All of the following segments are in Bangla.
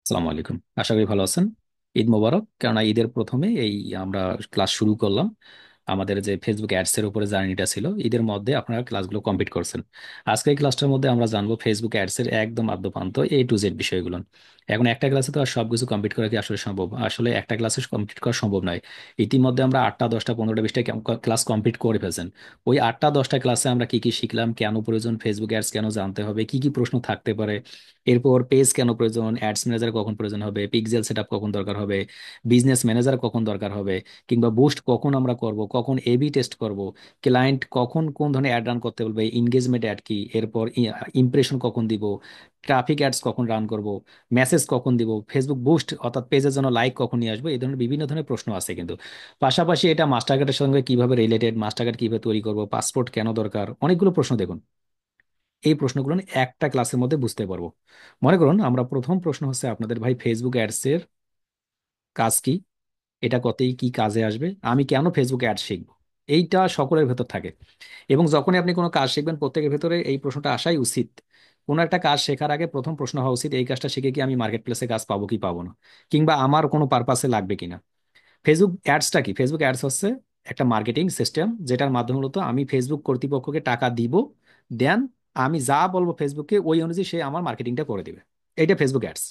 আসসালামু আলাইকুম। আশা করি ভালো আছেন। ঈদ মোবারক। কেননা ঈদের প্রথমে আমরা ক্লাস শুরু করলাম। আমাদের যে ফেসবুক অ্যাডস এর উপরে জার্নিটা ছিল, ঈদের মধ্যে আপনারা ক্লাসগুলো কমপ্লিট করছেন। আজকে এই ক্লাসটার মধ্যে আমরা জানবো ফেসবুক অ্যাডস এর একদম আদ্যপান্ত A to Z বিষয়গুলো। এখন একটা ক্লাসে তো আর সবকিছু কমপ্লিট করা কি আসলে সম্ভব? আসলে একটা ক্লাসে কমপ্লিট করা সম্ভব নয়। ইতিমধ্যে আমরা 8টা 10টা 15টা 20টা ক্লাস কমপ্লিট করে ফেলছেন। ওই 8টা 10টা ক্লাসে আমরা কি কি শিখলাম, কেন প্রয়োজন ফেসবুক অ্যাডস, কেন জানতে হবে, কি কি প্রশ্ন থাকতে পারে, এরপর পেজ কেন প্রয়োজন, অ্যাডস ম্যানেজার কখন প্রয়োজন হবে, পিক্সেল সেটআপ কখন দরকার হবে, বিজনেস ম্যানেজার কখন দরকার হবে, কিংবা বুস্ট কখন আমরা করব, কখন এবি টেস্ট করব, ক্লায়েন্ট কখন কোন ধরনের অ্যাড রান করতে বলবে, এনগেজমেন্ট অ্যাড কি, এরপর ইমপ্রেশন কখন দিব, ট্রাফিক অ্যাডস কখন রান করব, মেসেজ কখন দিব, ফেসবুক বুস্ট অর্থাৎ পেজের জন্য লাইক কখন নিয়ে আসবো, এই ধরনের বিভিন্ন ধরনের প্রশ্ন আছে কিন্তু। পাশাপাশি এটা মাস্টার কার্ডের সঙ্গে কিভাবে রিলেটেড, মাস্টার কার্ড কিভাবে তৈরি করব, পাসপোর্ট কেন দরকার, অনেকগুলো প্রশ্ন দেখুন। এই প্রশ্নগুলো না একটা ক্লাসের মধ্যে বুঝতে পারবো। মনে করুন আমরা প্রথম প্রশ্ন হচ্ছে আপনাদের, ভাই ফেসবুক অ্যাডস এর কাজ কি, এটা কতই কি কাজে আসবে, আমি কেন ফেসবুক অ্যাড শিখবো, এইটা সকলের ভেতর থাকে। এবং যখনই আপনি কোনো কাজ শিখবেন প্রত্যেকের ভেতরে এই প্রশ্নটা আসাই উচিত। কোনো একটা কাজ শেখার আগে প্রথম প্রশ্ন হওয়া উচিত, এই কাজটা শিখে কি আমি মার্কেট প্লেসে কাজ পাবো কি পাবো না, কিংবা আমার কোনো পারপাসে লাগবে কিনা। ফেসবুক অ্যাডসটা কি? ফেসবুক অ্যাডস হচ্ছে একটা মার্কেটিং সিস্টেম, যেটার মাধ্যমে মূলত আমি ফেসবুক কর্তৃপক্ষকে টাকা দিব, দেন আমি যা বলবো ফেসবুককে ওই অনুযায়ী সে আমার মার্কেটিংটা করে দিবে। এইটা ফেসবুক অ্যাডস।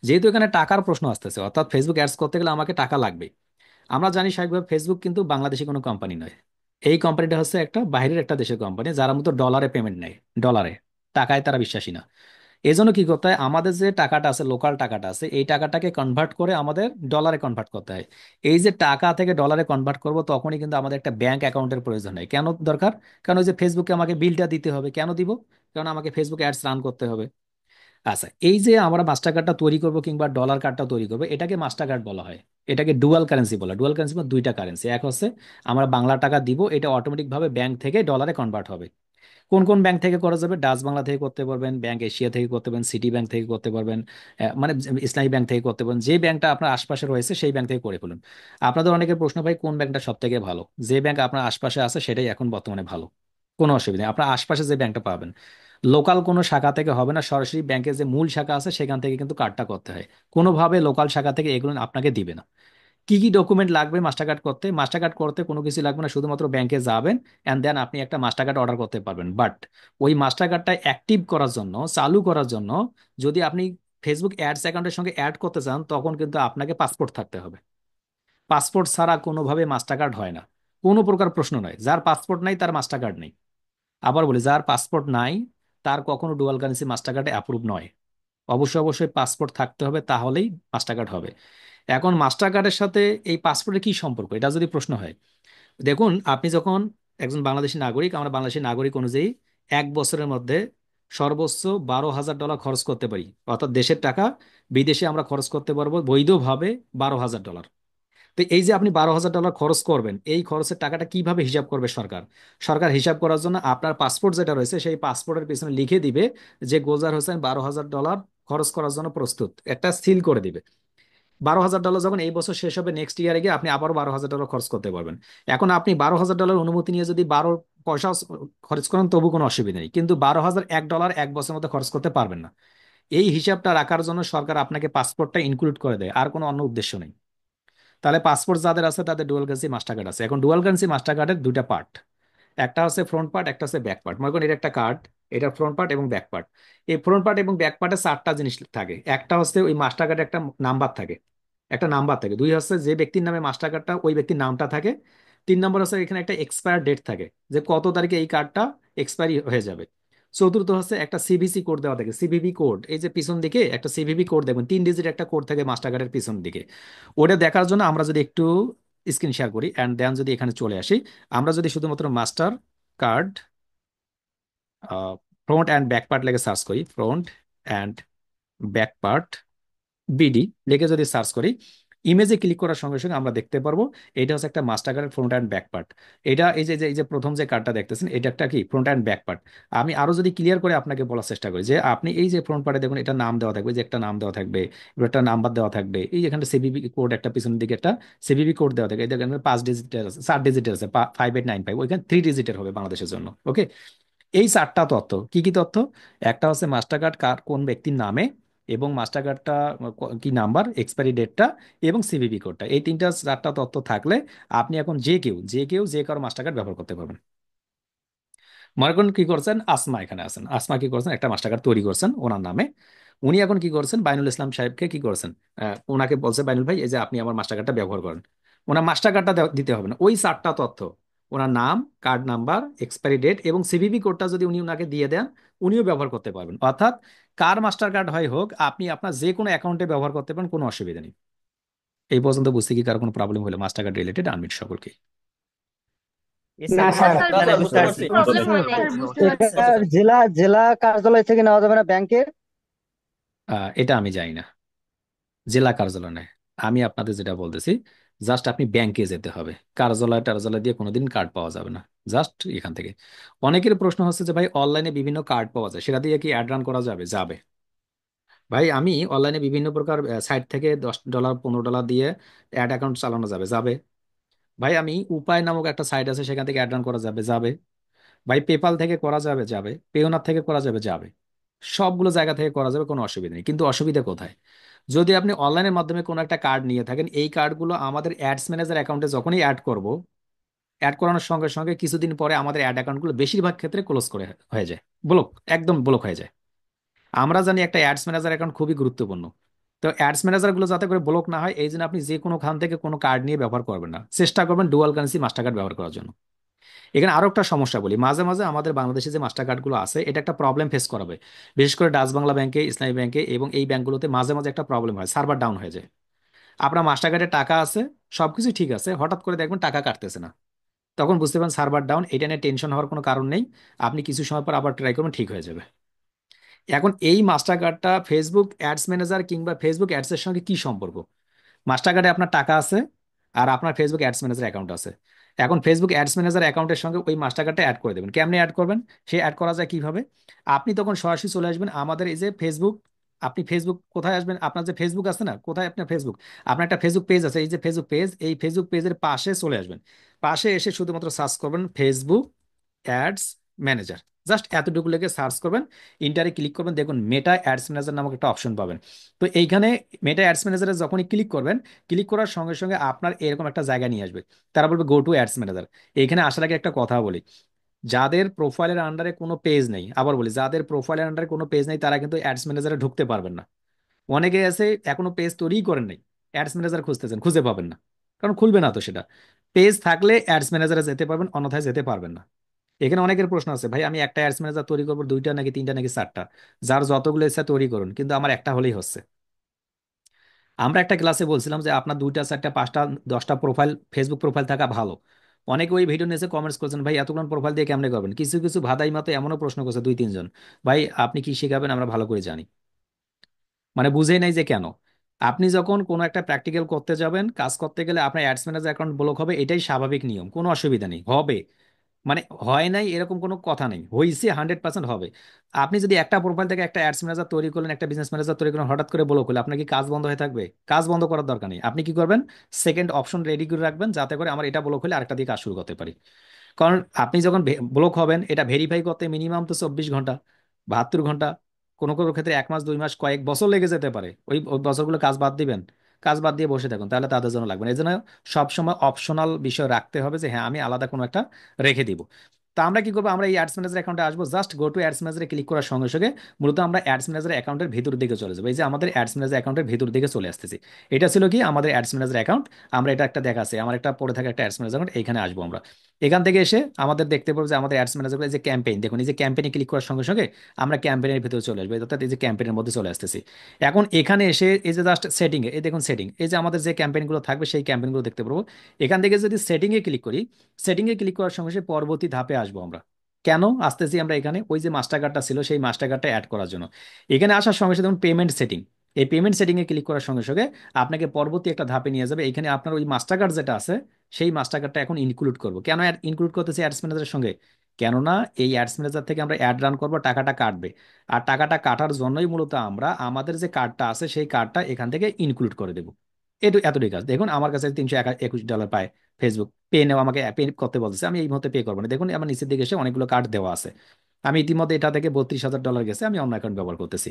যেহেতু এখানে টাকার প্রশ্ন আসতেছে, অর্থাৎ ফেসবুক অ্যাডস করতে গেলে আমাকে টাকা লাগবে। আমরা জানি স্বাভাবিকভাবে ফেসবুক কিন্তু বাংলাদেশি কোনো কোম্পানি নয়। এই কোম্পানিটা হচ্ছে একটা বাইরের একটা দেশের কোম্পানি, যারা মতো ডলারে পেমেন্ট নেয়, ডলারে, টাকায় তারা বিশ্বাসী না। এই জন্য কি করতে হয়, আমাদের যে টাকাটা আছে, লোকাল টাকাটা আছে, এই টাকাটাকে কনভার্ট করে আমাদের ডলারে কনভার্ট করতে হয়। এই যে টাকা থেকে ডলারে কনভার্ট করব, তখনই কিন্তু আমাদের একটা ব্যাংক অ্যাকাউন্টের প্রয়োজন হয়। কেন দরকার? কারণ ওই যে ফেসবুকে আমাকে বিলটা দিতে হবে। কেন দিব? কারণ আমাকে ফেসবুক অ্যাডস রান করতে হবে। আচ্ছা, এই যে আমরা মাস্টার কার্ডটা তৈরি করব কিংবা ডলার কার্ডটা তৈরি করবো, এটাকে মাস্টার কার্ড বলা হয়। এটাকে ডুয়াল কারেন্সি বলা হয়। ডুয়াল কারেন্সি মানে দুইটা কারেন্সি। এক হচ্ছে আমরা বাংলা টাকা দিব, এটা অটোমেটিক ভাবে ব্যাংক থেকে ডলারে কনভার্ট হবে। কোন কোন ব্যাংক থেকে করা যাবে? ডাচ বাংলা থেকে করতে পারবেন, ব্যাংক এশিয়া থেকে করতে পারবেন, সিটি ব্যাংক থেকে করতে পারবেন, মানে ইসলামী ব্যাংক থেকে করতে পারবেন। যে ব্যাংকটা আপনার আশপাশে রয়েছে সেই ব্যাংক থেকে করে ফেলুন। আপনাদের অনেকের প্রশ্ন, ভাই কোন ব্যাংকটা সব থেকে ভালো? যে ব্যাংক আপনার আশপাশে আছে সেটাই এখন বর্তমানে ভালো। কোনো অসুবিধা নেই, আপনার আশপাশে যে ব্যাংকটা পাবেন। লোকাল কোনো শাখা থেকে হবে না, সরাসরি ব্যাংকের যে মূল শাখা আছে সেখান থেকে কিন্তু কার্ডটা করতে হয়। কোনোভাবে লোকাল শাখা থেকে এগুলো আপনাকে দিবে না। কি কি ডকুমেন্ট লাগবে মাস্টার কার্ড করতে? মাস্টার কার্ড করতে কোনো কিছু লাগবে না, শুধুমাত্র ব্যাংকে যাবেন এন্ড দেন আপনি একটা মাস্টার কার্ড অর্ডার করতে পারবেন। বাট ওই মাস্টার কার্ডটা অ্যাক্টিভ করার জন্য, চালু করার জন্য, যদি আপনি ফেসবুক অ্যাডস অ্যাকাউন্টের সঙ্গে অ্যাড করতে চান, তখন কিন্তু আপনাকে পাসপোর্ট থাকতে হবে। পাসপোর্ট ছাড়া কোনোভাবে মাস্টার কার্ড হয় না। কোনো প্রকার প্রশ্ন নয়, যার পাসপোর্ট নাই তার মাস্টার কার্ড নেই। আবার বলি, যার পাসপোর্ট নাই তার কখনো ডুয়াল কারেন্সি মাস্টার কার্ডে অ্যাপ্রুভ নয়। অবশ্যই অবশ্যই পাসপোর্ট থাকতে হবে, তাহলেই মাস্টার কার্ড হবে। এখন মাস্টার কার্ডের সাথে এই পাসপোর্টের কি সম্পর্ক, এটা যদি প্রশ্ন হয়, দেখুন আপনি যখন একজন বাংলাদেশী নাগরিক, আমরা বাংলাদেশী নাগরিক অনুযায়ী 1 বছরের মধ্যে সর্বোচ্চ $12,000 খরচ করতে পারি। অর্থাৎ দেশের টাকা বিদেশে আমরা খরচ করতে পারবো বৈধভাবে $12,000। তো এই যে আপনি $12,000 খরচ করবেন, এই খরচের টাকাটা কিভাবে হিসাব করবে সরকার? সরকার হিসাব করার জন্য আপনার পাসপোর্ট যেটা রয়েছে সেই পাসপোর্টের পিছনে লিখে দিবে যে গোজার হোসেন $12,000 খরচ করার জন্য প্রস্তুত, একটা সিল করে দিবে। $12,000 যখন এই বছর শেষ হবে, নেক্সট ইয়ারে গিয়ে আপনি আবারও $12,000 খরচ করতে পারবেন। এখন আপনি $12,000 অনুমতি নিয়ে যদি 12 পয়সা খরচ করেন তবু কোনো অসুবিধা নেই, কিন্তু $12,001 1 বছরের মধ্যে খরচ করতে পারবেন না। এই হিসাবটা রাখার জন্য সরকার আপনাকে পাসপোর্টটা ইনক্লুড করে দেয়, আর কোনো অন্য উদ্দেশ্য নেই। তাহলে পাসপোর্ট যাদের আছে তাদের ডুয়াল কারেন্সি মাস্টার কার্ড আছে। এখন ডুয়াল কারেন্সি মাস্টার কার্ডের দুইটা পার্ট, একটা হচ্ছে ফ্রন্ট পার্ট, একটা হচ্ছে ব্যাক পার্ট। মনে করেন এটা একটা কার্ড, এটা ফ্রন্ট পার্ট এবং ব্যাক পার্ট। এই ফ্রন্ট পার্ট এবং ব্যাক পার্টে 4টা জিনিস থাকে। একটা হচ্ছে ওই মাস্টার কার্ডে একটা নাম্বার থাকে, একটা নাম্বার থাকে। দুই হচ্ছে যে ব্যক্তির নামে মাস্টার কার্ডটা, ওই ব্যক্তির নামটা থাকে। 3 নম্বর হচ্ছে এখানে একটা এক্সপায়ার ডেট থাকে, যে কত তারিখে এই কার্ডটা এক্সপায়ারি হয়ে যাবে। চতুর্থ হচ্ছে একটা সিভিসি কোড দেওয়া থাকে, সিভিভি কোড। এই যে পিছন দিকে একটা সিভিভি কোড দেখবেন, 3 ডিজিট একটা কোড থাকে মাস্টার কার্ডের পিছন দিকে। ওটা দেখার জন্য আমরা যদি একটু স্ক্রিন শেয়ার করি অ্যান্ড দেন যদি এখানে চলে আসি, আমরা যদি শুধুমাত্র master card front and back part লেগে সার্চ করি, front and back part BD লিখে যদি সার্চ করি, ইমেজে ক্লিক করার সঙ্গে সঙ্গে আমরা দেখতে পারবো এটা হচ্ছে একটা মাস্টার কার্ডের ফ্রন্ট অ্যান্ড ব্যাক পার্ট। এটা এই যে প্রথম যে কার্ডটা দেখতেছেন, এটা একটা কি ফ্রন্ট অ্যান্ড ব্যাক পার্ট। আমি আরো যদি ক্লিয়ার করে আপনাকে বলার চেষ্টা করি, যে আপনি এই যে ফ্রন্ট পার্টে দেখুন, এটা নাম দেওয়া থাকবে, যে একটা নাম দেওয়া থাকবে, এবার একটা নাম্বার দেওয়া থাকবে, এই যেখানে সিভিভি কোড একটা পিছনের দিকে একটা সিভিভি কোড দেওয়া থাকে, এটা এখানে 5 ডিজিটের আছে, 4 ডিজিটের আছে, 5895, ওইখানে 3 ডিজিটের হবে বাংলাদেশের জন্য। ওকে, এই 4টা তথ্য কি কি তথ্য? একটা হচ্ছে মাস্টার কার্ড কার কোন ব্যক্তির নামে, এবং মাস্টার কার্ডটা কি নাম্বার, এক্সপায়ারি ডেটটা এবং সিভিভি কোডটা, এই তিনটা চারটা তথ্য থাকলে আপনি এখন যে কেউ যে কারো মাস্টার কার্ড ব্যবহার করতে পারবেন। মনে করেন কি করছেন, আসমা এখানে আছেন, আসমা কি করছেন, একটা মাস্টার কার্ড তৈরি করছেন ওনার নামে। উনি এখন কি করছেন, বাইনুল ইসলাম সাহেবকে কি করছেন, ওনাকে বলছে বাইনুল ভাই এই যে আপনি আমার মাস্টার কার্ডটা ব্যবহার করেন। ওনার মাস্টার কার্ডটা দিতে হবে না, ওই চারটা তথ্য, ওনার নাম, কার্ড নাম্বার, এক্সপায়ারি ডেট এবং সিভিভি কোডটা যদি উনি ওনাকে দিয়ে দেন, উনিও ব্যবহার করতে পারবেন। অর্থাৎ কার মাস্টার কার্ড হয় হোক, আপনি আপনার যে কোনো অ্যাকাউন্টে ব্যবহার করতে পারেন, কোনো অসুবিধা নেই। এই পর্যন্ত বুঝতে কি কার কোনো প্রবলেম হলে মাস্টার কার্ড রিলেটেড আনমিট সকলকে। না না স্যার, স্যার, মানে বুঝতে বুঝতে পারছি, পারছি। বুঝতে প্রবলেম পারছি। হয় নাই, স্যার বুঝতে এটা পারছি। জেলা জেলা কার্যালয় থেকে নেওয়া যাবে না, ব্যাংকের? এটা আমি জানি না, জেলা কার্যালয় নয়। আমি আপনাদের যেটা বলতেছি, জাস্ট আপনি ব্যাংকে যেতে হবে, কার্যালয় টার্যালয় দিয়ে কোনোদিন কার্ড পাওয়া যাবে না। জাস্ট এখান থেকে। অনেকের প্রশ্ন হচ্ছে যে ভাই অনলাইনে বিভিন্ন কার্ড পাওয়া যায়, সেটা দিয়ে কি অ্যাড রান করা যাবে? যাবে। ভাই আমি অনলাইনে বিভিন্ন প্রকার সাইট থেকে $10 $15 দিয়ে অ্যাড অ্যাকাউন্ট চালানো যাবে, যাবে। ভাই আমি উপায় নামক একটা সাইট আছে, সেখান থেকে অ্যাড রান করা যাবে, যাবে। ভাই পেপাল থেকে করা যাবে, যাবে। পেওনার থেকে করা যাবে, যাবে। সবগুলো জায়গা থেকে করা যাবে, কোনো অসুবিধা নেই। কিন্তু অসুবিধা কোথায়, যদি আপনি অনলাইনের মাধ্যমে কোনো একটা কার্ড নিয়ে থাকেন, এই কার্ডগুলো আমাদের অ্যাডস ম্যানেজার অ্যাকাউন্টে যখনই অ্যাড করব, অ্যাড করানোর সঙ্গে সঙ্গে কিছুদিন পরে আমাদের অ্যাড অ্যাকাউন্টগুলো বেশিরভাগ ক্ষেত্রে ক্লোজ করে হয়ে যায়, ব্লক, একদম ব্লক হয়ে যায়। আমরা জানি একটা অ্যাডস ম্যানেজার অ্যাকাউন্ট খুবই গুরুত্বপূর্ণ। তো অ্যাডস ম্যানেজারগুলো যাতে করে ব্লক না হয়, এই জন্য আপনি যে কোনো খান থেকে কোনো কার্ড নিয়ে ব্যবহার করবেন না, চেষ্টা করবেন ডুয়াল কারেন্সি মাস্টার কার্ড ব্যবহার করার জন্য। এখানে আরো একটা সমস্যা বলি, মাঝে মাঝে আমাদের বাংলাদেশে যে মাস্টার কার্ডগুলো আছে, এটা একটা প্রবলেম ফেস করাবে। বিশেষ করে ডাচ বাংলা ব্যাংকে, ইসলামী ব্যাংকে এবং এই ব্যাংকগুলোতে মাঝে মাঝে একটা প্রবলেম হয়, সার্ভার ডাউন হয়ে যায়। আপনার মাস্টার কার্ডে টাকা আছে, সবকিছু ঠিক আছে, হঠাৎ করে দেখবেন টাকা কাটতেছে না, তখন বুঝতে পারেন সার্ভার ডাউন। এটা নিয়ে টেনশন হওয়ার কোনো কারণ নেই, আপনি কিছু সময় পর আবার ট্রাই করবেন, ঠিক হয়ে যাবে। এখন এই মাস্টার কার্ডটা ফেসবুক অ্যাডস ম্যানেজার কিংবা ফেসবুক অ্যাডস এর সঙ্গে কি সম্পর্ক? মাস্টার কার্ডে আপনার টাকা আছে, আর আপনার ফেসবুক অ্যাডস ম্যানেজার অ্যাকাউন্ট আছে। এখন ফেসবুক অ্যাডস ম্যানেজার অ্যাকাউন্টের সঙ্গে ওই মাস্টার কার্ডটা অ্যাড করে দেবেন। কেমনে অ্যাড করবেন? সে অ্যাড করা যায় কিভাবে? আপনি তখন সরাসরি চলে আসবেন আমাদের এই যে ফেসবুক, আপনি ফেসবুক কোথায় আসবেন, আপনার যে ফেসবুক আছে না, কোথায় আপনার ফেসবুক, আপনার একটা ফেসবুক পেজ আছে, এই যে ফেসবুক পেজ, এই ফেসবুক পেজের পাশে চলে আসবেন। পাশে এসে শুধুমাত্র সার্চ করবেন ফেসবুক অ্যাডস ম্যানেজার, জাস্ট এতটুকু লিখে সার্চ করবেন, ইন্টারে ক্লিক করবেন, দেখুন মেটা অ্যাডস ম্যানেজার নামক একটা অপশন পাবেন। তো এইখানে মেটা অ্যাডস ম্যানেজারে যখনই ক্লিক করবেন, ক্লিক করার সঙ্গে সঙ্গে আপনার এরকম একটা জায়গা নিয়ে আসবে, তারা বলবে গো টু অ্যাডস ম্যানেজার। এইখানে আসার আগে একটা কথা বলি, যাদের প্রোফাইলের আন্ডারে কোনো পেজ নেই, আবার বলি যাদের প্রোফাইলের আন্ডারে কোনো পেজ নেই, তারা কিন্তু অ্যাডস ম্যানেজারে ঢুকতে পারবেন না। অনেকে আছে এখনো পেজ তৈরিই করেন নাই, অ্যাডস ম্যানেজার খুঁজতেছেন, খুঁজে পাবেন না, কারণ খুলবে না তো সেটা। পেজ থাকলে অ্যাডস ম্যানেজারে যেতে পারবেন, অন্যথায় যেতে পারবেন না। এখানে অনেকের প্রশ্ন আছে, ভাই আমি একটা অ্যাডস ম্যানেজার তৈরি করবো, দুইটা নাকি তিনটা নাকি চারটা? যার যতগুলো ইচ্ছা তৈরি করুন, কিন্তু আমার একটা হলেই হচ্ছে। আমরা একটা ক্লাসে বলছিলাম যে আপনার দুইটা চারটা পাঁচটা 10টা প্রোফাইল, ফেসবুক প্রোফাইল থাকা ভালো। অনেকে ওই ভিডিও নিচে কমেন্টস করছেন, ভাই এতগুলো প্রোফাইল দিয়ে কেমনে করবেন? কিছু কিছু ভাদাই মতো এমনও প্রশ্ন করছে দুই তিনজন, ভাই আপনি কি শেখাবেন আমরা ভালো করে জানি, মানে বুঝেই নাই যে কেন। আপনি যখন কোনো একটা প্র্যাকটিক্যাল করতে যাবেন, কাজ করতে গেলে আপনার অ্যাডস ম্যানেজার অ্যাকাউন্ট ব্লক হবে, এটাই স্বাভাবিক নিয়ম, কোনো অসুবিধা নেই, হবে। মানে হয় নাই এরকম কোনো কথা নেই, হয়েছে, 100% হবে। আপনি যদি একটা প্রোফাইল থেকে একটা অ্যাডস ম্যানেজার তৈরি করলেন, একটা বিজনেস ম্যানেজার তৈরি করলেন, হঠাৎ করে ব্লক হলে আপনার কি কাজ বন্ধ হয়ে থাকবে? কাজ বন্ধ করার দরকার নেই, আপনি কি করবেন, সেকেন্ড অপশন রেডি করে রাখবেন, যাতে করে আমার এটা ব্লক হলে আরেকটা দিয়ে কাজ শুরু করতে পারি। কারণ আপনি যখন ব্লক হবেন, এটা ভেরিফাই করতে মিনিমাম তো 24 ঘন্টা, 72 ঘন্টা, কোনো কোনো ক্ষেত্রে 1 মাস 2 মাস কয়েক বছর লেগে যেতে পারে। ওই ওই বছরগুলো কাজ বাদ দিবেন, কাজ বাদ দিয়ে বসে থাকুন, তাহলে তাদের জন্য লাগবে না। এই জন্য সবসময় অপশনাল বিষয় রাখতে হবে, যে হ্যাঁ আমি আলাদা কোনো একটা রেখে দিব। তা আমরা কি করবো, আমরা এই অ্যাডস ম্যানেজার অ্যাকাউন্টে আসবো, জাস্ট গো টু অ্যাডস ম্যানেজারে ক্লিক করার সঙ্গে সঙ্গে মূলত আমরা অ্যাডস ম্যানেজার অ্যাকাউন্টের ভিতর দিকে চলে যাবো। এই যে আমাদের অ্যাডস ম্যানেজার অ্যাকাউন্টের ভিতর দিকে চলে আসতেছি, এটা ছিল কি আমাদের অ্যাডস ম্যানেজার অ্যাকাউন্ট। আমরা এটা একটা দেখাচ্ছে, আমার একটা পড়ে থাকা একটা অ্যাডস ম্যানেজার অ্যাকাউন্ট, এখানে আসবো আমরা। এখান থেকে এসে আমাদের দেখতে পাবো যে আমাদের অ্যাডস ম্যানেজার যে ক্যাম্পেইন, দেখুন এই যে ক্যাম্পেইনে ক্লিক করার সঙ্গে সঙ্গে আমরা ক্যাম্পেইনের ভিতরে চলে আসবো, অর্থাৎ এই যে ক্যাম্পেইনের মধ্যে চলে আসতেছি। এখন এখানে এসে এই যে জাস্ট সেটিং এ, এই দেখুন সেটিং, এই যে আমাদের যে ক্যাম্পেইনগুলো থাকবে সেই ক্যাম্পেইনগুলো দেখতে পারবো। এখান থেকে যদি সেটিং এ ক্লিক করি, সেটিং এ ক্লিক করার সঙ্গে সঙ্গে পরবর্তী ধাপে আসবো আমরা। কেন আসতেছি আমরা এখানে, ওই যে মাস্টার কার্ডটা ছিল সেই মাস্টার কার্ডটা অ্যাড করার জন্য। এখানে আসার সঙ্গে সঙ্গে দেখুন পেমেন্ট সেটিং, এই পেমেন্ট সেটিং এ ক্লিক করার সঙ্গে সঙ্গে আপনাকে পরবর্তী একটা ধাপে নিয়ে যাবে। এখানে আপনার ওই মাস্টার কার্ড যেটা আছে, সেই মাস্টার কার্ডটা এখন ইনক্লুড করবো। কেন ইনক্লুড করতেছি অ্যাডস ম্যানেজারের সঙ্গে? কেননা এই অ্যাডস ম্যানেজার থেকে আমরা অ্যাড রান করবো, টাকাটা কাটবে। আর টাকাটা কাটার জন্যই মূলত আমরা আমাদের যে কার্ডটা আছে সেই কার্ডটা এখান থেকে ইনক্লুড করে দেবো। এতটাই কাজ। দেখুন আমার কাছে $321 পায়, ফেসবুক পে নেওয়া আমাকে পে করতে বলতেছে, আমি এই মুহূর্তে পে করবো না। দেখুন আমার নিচের দিকে এসে অনেকগুলো কার্ড দেওয়া আছে, আমি ইতিমধ্যে এটা থেকে $32,000 গেছে, আমি অন্য অ্যাকাউন্ট ব্যবহার করতেছি।